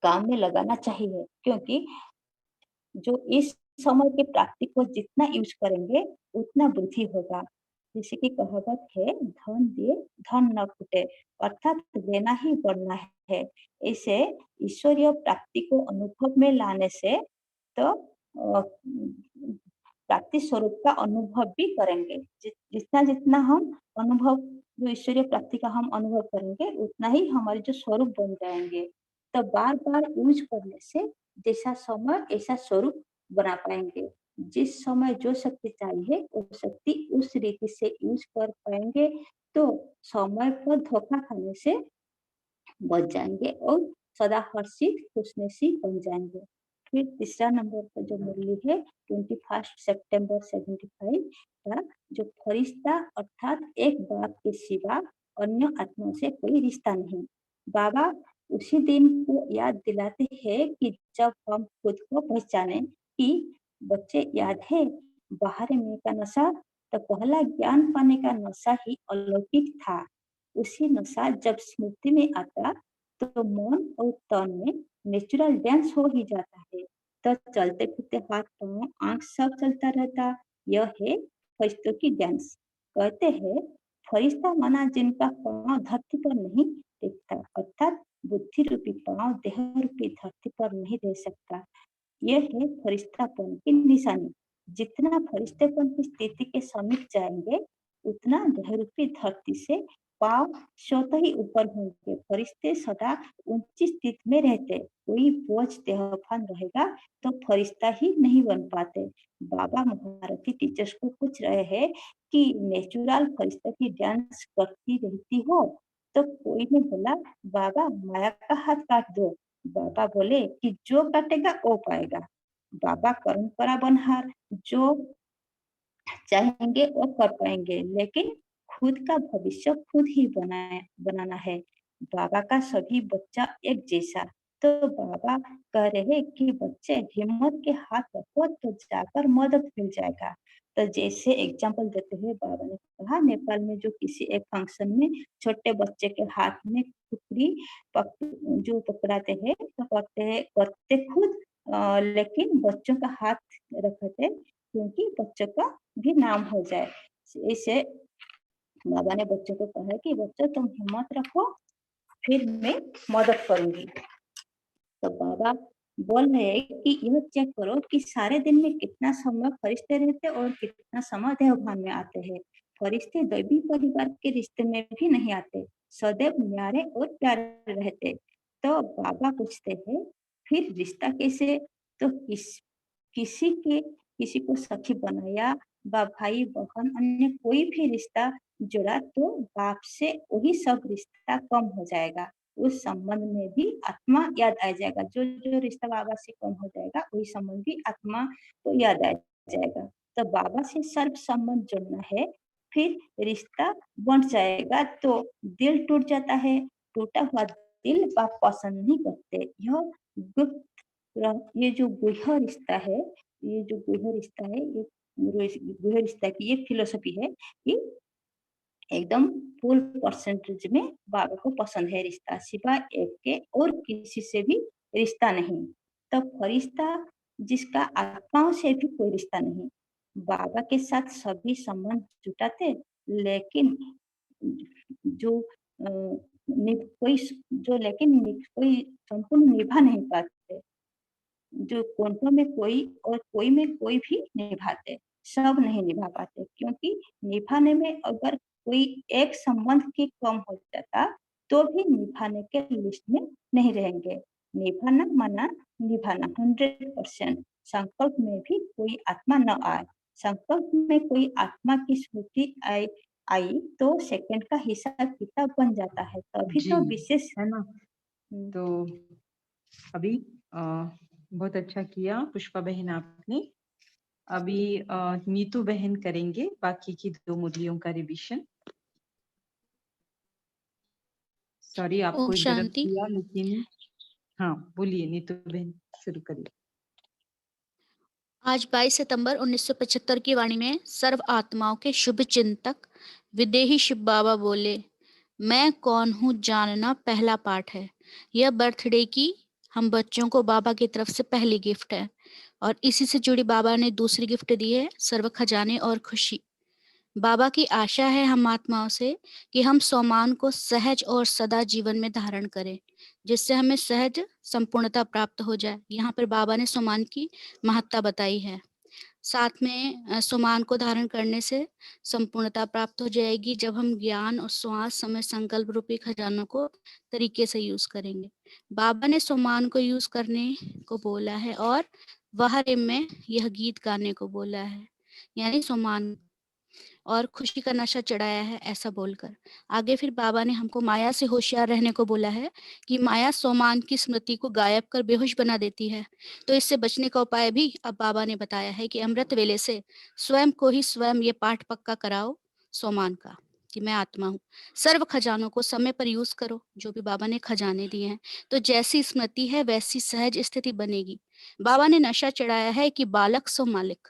काम में लगाना चाहिए, क्योंकि जो इस समय की प्राप्ति को जितना यूज करेंगे उतना वृद्धि होगा। जैसे कि कहावत है, धन दे धन न फूटे, अर्थात देना ही बढ़ना है। इसे ईश्वरीय प्राप्ति को अनुभव में लाने से तो प्राप्ति स्वरूप का अनुभव भी करेंगे। जितना जितना हम अनुभव, जो ईश्वरीय प्राप्ति का हम अनुभव करेंगे उतना ही हमारे जो स्वरूप बन जाएंगे। तो बार बार यूज करने से जैसा समय ऐसा स्वरूप बना पाएंगे। जिस समय जो शक्ति चाहिए वो शक्ति उस रीति से यूज कर पाएंगे तो समय पर धोखा खाने से बच जाएंगे और सदा हर्षित खुशनसीब बन जाएंगे। फिर तीसरा नंबर पर जो मुरली है 21 सितंबर 75 का, जो फरिश्ता अर्थात एक बाप के सिवा अन्य आत्माओं से कोई रिश्ता नहीं। बाबा उसी दिन को याद दिलाते हैं कि जब हम खुद को पहचाने कि बच्चे याद है बाहर में का नशा, तो पहला ज्ञान पाने का नशा ही अलौकिक था। उसी नशा जब स्मृति में आता तो मन और तन में नेचुरल डांस हो ही जाता है। तो चलते फिरते हाथ पांव आंख सब चलता रहता, यह है फरिश्तों की डांस। कहते हैं फरिश्ता माना जिनका पांव धरती पर नहीं टिकता, अर्थात बुद्धि रूपी पांव देह रूपी धरती पर नहीं रह सकता। यह है फरिश्तापन की निशानी। जितना फरिश्तेपन की स्थिति के समीप जाएंगे उतना देहरूपी धरती से पांव स्वतः ही ऊपर होंगे। फरिश्ते सदा ऊंची स्थिति में रहते। कोई बोझ देहभान रहेगा तो फरिश्ता ही नहीं बन पाते। बाबा महारथी टीचर्स को पूछ रहे हैं कि नेचुरल फरिश्ता की डांस करती रहती हो? तो कोई ने बोला, बाबा माया का हाथ काट दो। बाबा बोले कि जो काटेगा वो पाएगा। बाबा परंपरा बनहार, जो चाहेंगे वो कर पाएंगे, लेकिन खुद का भविष्य खुद ही बनाना है। बाबा का सभी बच्चा एक जैसा। तो बाबा कह रहे कि बच्चे हिम्मत के हाथ रखो तो जाकर मदद मिल जाएगा। तो जैसे एग्जाम्पल देते हुए बाबा ने कहा, नेपाल में जो किसी एक फंक्शन में छोटे बच्चे के हाथ में खुपड़ी जो पकड़ाते हैं तो करते खुद, लेकिन बच्चों का हाथ रखते क्योंकि बच्चों का भी नाम हो जाए। इसे बाबा ने बच्चों को कहा कि बच्चों तुम हिम्मत रखो, फिर मैं मदद करूंगी। तो बाबा बोल रहे हैं कि यह चेक करो कि सारे दिन में कितना समय फरिश्ते रहते और कितना समय देवभान में आते हैं। फरिश्ते दैवी परिवार के रिश्ते में भी नहीं आते, सदैव न्यारे और प्यारे रहते। तो बाबा पूछते हैं फिर रिश्ता कैसे? तो किसी को सखी बनाया, भाई बहन अन्य कोई भी रिश्ता जोड़ा तो बाप से वही सब रिश्ता कम हो जाएगा। उस संबंध में भी आत्मा याद आ जाएगा। जो जो रिश्ता बाबा से कम हो जाएगा वही संबंध भी आत्मा को याद आ जाएगा। तो बाबा से सर्व संबंध जोड़ना है, फिर रिश्ता बन जाएगा। तो दिल टूट जाता है, टूटा हुआ दिल बाप पसंद नहीं करते। ये जो गुह्य रिश्ता है, ये गुह्य रिश्ता की ये फिलोसफी है कि एकदम फुल परसेंटेज में बाबा को पसंद है रिश्ता, सिवाय एक के और किसी से भी रिश्ता नहीं। तो फरिश्ता जिसका आत्माओं से भी कोई रिश्ता नहीं, बाबा के साथ सभी संबंध जुटाते, लेकिन कोई संपूर्ण निभा नहीं पाते। जो कोंटों में कोई और कोई में कोई भी निभाते, सब नहीं निभा पाते, क्योंकि निभाने में अगर कोई एक संबंध की कम हो जाता तो भी निभाने के लिस्ट में नहीं रहेंगे। निभाना माना निभाना 100%। संकल्प में भी कोई आत्मा न आए, संकल्प में कोई आत्मा की स्मृति आई तो सेकंड का हिसाब किताब बन जाता है, तभी तो विशेष है ना। तो अभी बहुत अच्छा किया पुष्पा बहन आपने। अभी नीतू बहन करेंगे बाकी की 2 मुरलियों का रिवीजन। सॉरी आपको इंटरप्ट किया, लेकिन हाँ बोलिए नीतू बहन, शुरू करिए। आज 22 सितंबर 1975 की वाणी में सर्व आत्माओं के शुभ चिंतक विदेही शिव बाबा बोले, मैं कौन हूँ जानना पहला पाठ है। यह बर्थडे की हम बच्चों को बाबा की तरफ से पहली गिफ्ट है, और इसी से जुड़ी बाबा ने दूसरी गिफ्ट दी है, सर्व खजाने और खुशी। बाबा की आशा है हम आत्माओं से कि हम सोमान को सहज और सदा जीवन में धारण करें, जिससे हमें सहज संपूर्णता प्राप्त हो जाए। यहाँ पर बाबा ने सोमान की महत्ता बताई है। साथ में सोमान को धारण करने से संपूर्णता प्राप्त हो जाएगी जब हम ज्ञान और श्वास समय संकल्प रूपी खजानों को तरीके से यूज करेंगे। बाबा ने सोमान को यूज करने को बोला है और वहरे में यह गीत गाने को बोला है, यानी सोमान और खुशी का नशा चढ़ाया है, ऐसा बोलकर। आगे फिर बाबा ने हमको माया से होशियार रहने को बोला है कि माया सोमान की स्मृति को गायब कर बेहोश बना देती है। तो इससे बचने का उपाय भी अब बाबा ने बताया है कि अमृत वेले से स्वयं को ही स्वयं ये पाठ पक्का कराओ सोमान का कि मैं आत्मा हूँ। सर्व खजानों को समय पर यूज करो, जो भी बाबा ने खजाने दिए हैं। तो जैसी स्मृति है वैसी सहज स्थिति बनेगी। बाबा ने नशा चढ़ाया है कि बालक सो मालिक,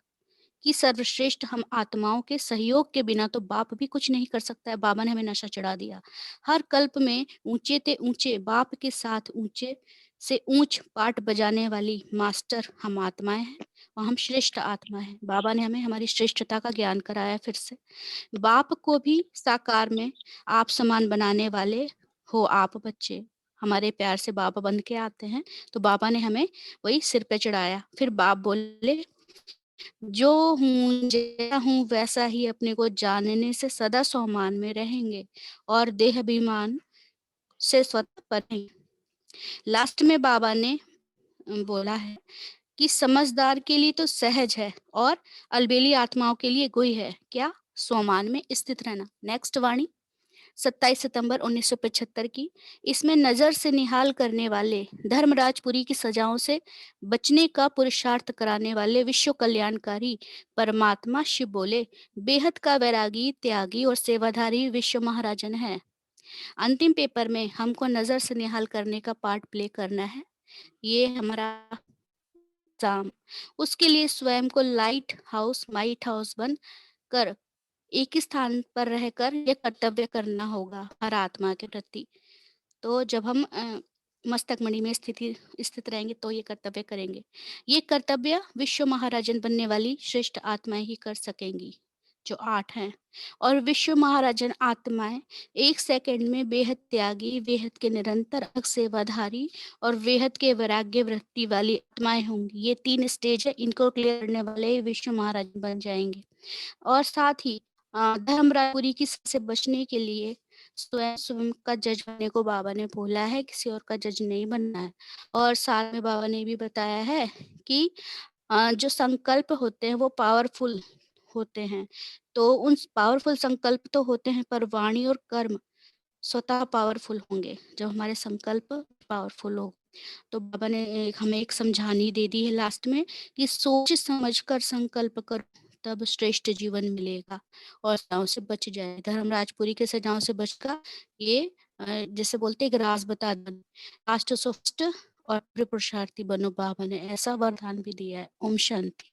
कि सर्वश्रेष्ठ हम आत्माओं के सहयोग के बिना तो बाप भी कुछ नहीं कर सकता है। बाबा ने हमें नशा चढ़ा दिया। हर कल्प में ऊंचे ते ऊंचे बाप के साथ ऊंचे से ऊंच पाठ बजाने वाली मास्टर हम आत्माएं हैं और हम श्रेष्ठ आत्मा हैं। बाबा ने हमें हमारी श्रेष्ठता का ज्ञान कराया। फिर से बाप को भी साकार में आप समान बनाने वाले हो आप बच्चे। हमारे प्यार से बाबा बन के आते हैं, तो बाबा ने हमें वही सिर पे चढ़ाया। फिर बाप बोले जो हूँ जैसा हूँ वैसा ही अपने को जानने से सदा स्वामान में रहेंगे और देह अभिमान से स्वतः पर हैं। लास्ट में बाबा ने बोला है कि समझदार के लिए तो सहज है और अलबेली आत्माओं के लिए गुह्य है क्या स्वमान में स्थित रहना। नेक्स्ट वाणी 27 सितंबर 1975 की। इसमें नजर से निहाल करने वाले धर्मराजपुरी की सजाओं से बचने का पुरुषार्थ कराने वाले विश्व कल्याणकारी परमात्मा शिव बोले, बेहद का वैरागी, त्यागी और सेवाधारी विश्व महाराजन है। अंतिम पेपर में हमको नजर से निहाल करने का पार्ट प्ले करना है। ये हमारा एग्जाम, उसके लिए स्वयं को लाइट हाउस बन कर एक ही स्थान पर रहकर ये कर्तव्य करना होगा हर आत्मा के प्रति। तो जब हम मस्तक मणि में स्थित रहेंगे तो ये कर्तव्य करेंगे। ये कर्तव्य विश्व महाराजन बनने वाली श्रेष्ठ आत्माएं ही कर सकेंगी, जो 8 हैं। और विश्व महाराजन आत्माएं 1 सेकंड में बेहद त्यागी, बेहद के निरंतर सेवाधारी और बेहद के वैराग्य वृत्ति वाली आत्माएं होंगी। ये 3 स्टेज है, इनको क्लियर करने वाले विश्व महाराजन बन जाएंगे। और साथ ही धर्मराजपुरी की से बचने के लिए स्वयं का जज बनने को बाबा ने बोला है, किसी और का जज नहीं बनना है। और साथ में बाबा ने भी बताया है कि जो संकल्प होते हैं वो पावरफुल होते हैं, तो उन पावरफुल संकल्प तो होते हैं पर वाणी और कर्म स्वतः पावरफुल होंगे जब हमारे संकल्प पावरफुल हो। तो बाबा ने हमें एक समझानी दे दी है लास्ट में कि सोच समझकर संकल्प करो तब श्रेष्ठ जीवन मिलेगा और सजाओं से बच जाए। धर्मराजपुरी के सजाओं से बचकर ये जैसे बोलते एक राज बता दो, लास्ट सोस्ट और पुरुषार्थी बनो। बाबा ने ऐसा वरदान भी दिया है। ओम शांति।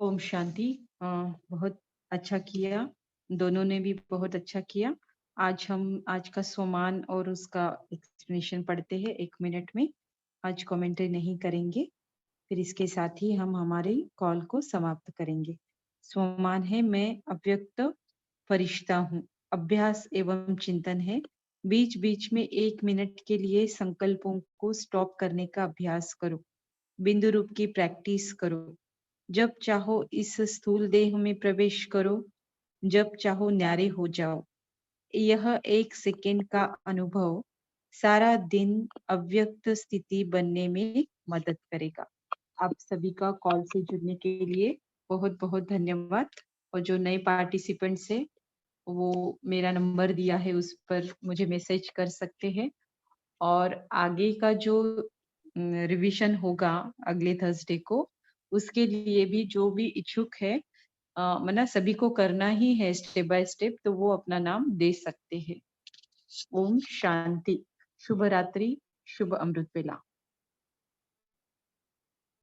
ओम शांति। बहुत अच्छा किया, दोनों ने भी बहुत अच्छा किया। आज का स्वमान और उसका एक्सप्लेनेशन पढ़ते हैं 1 मिनट में। आज कमेंट्री नहीं करेंगे, फिर इसके साथ ही हम हमारे कॉल को समाप्त करेंगे। स्वमान है, मैं अव्यक्त फरिश्ता हूँ। अभ्यास एवं चिंतन है, बीच बीच में 1 मिनट के लिए संकल्पों को स्टॉप करने का अभ्यास करो। बिंदु रूप की प्रैक्टिस करो। जब चाहो इस स्थूल देह में प्रवेश करो, जब चाहो न्यारे हो जाओ। यह 1 सेकेंड का अनुभव सारा दिन अव्यक्त स्थिति बनने में मदद करेगा। आप सभी का कॉल से जुड़ने के लिए बहुत बहुत धन्यवाद। और जो नए पार्टिसिपेंट्स है वो मेरा नंबर दिया है, उस पर मुझे मैसेज कर सकते हैं। और आगे का जो रिवीजन होगा अगले थर्सडे को, उसके लिए भी जो भी इच्छुक है, मना सभी को करना ही है स्टेप बाय स्टेप, तो वो अपना नाम दे सकते हैं। ओम शांति। शुभ रात्रि, शुभ अमृत बेला।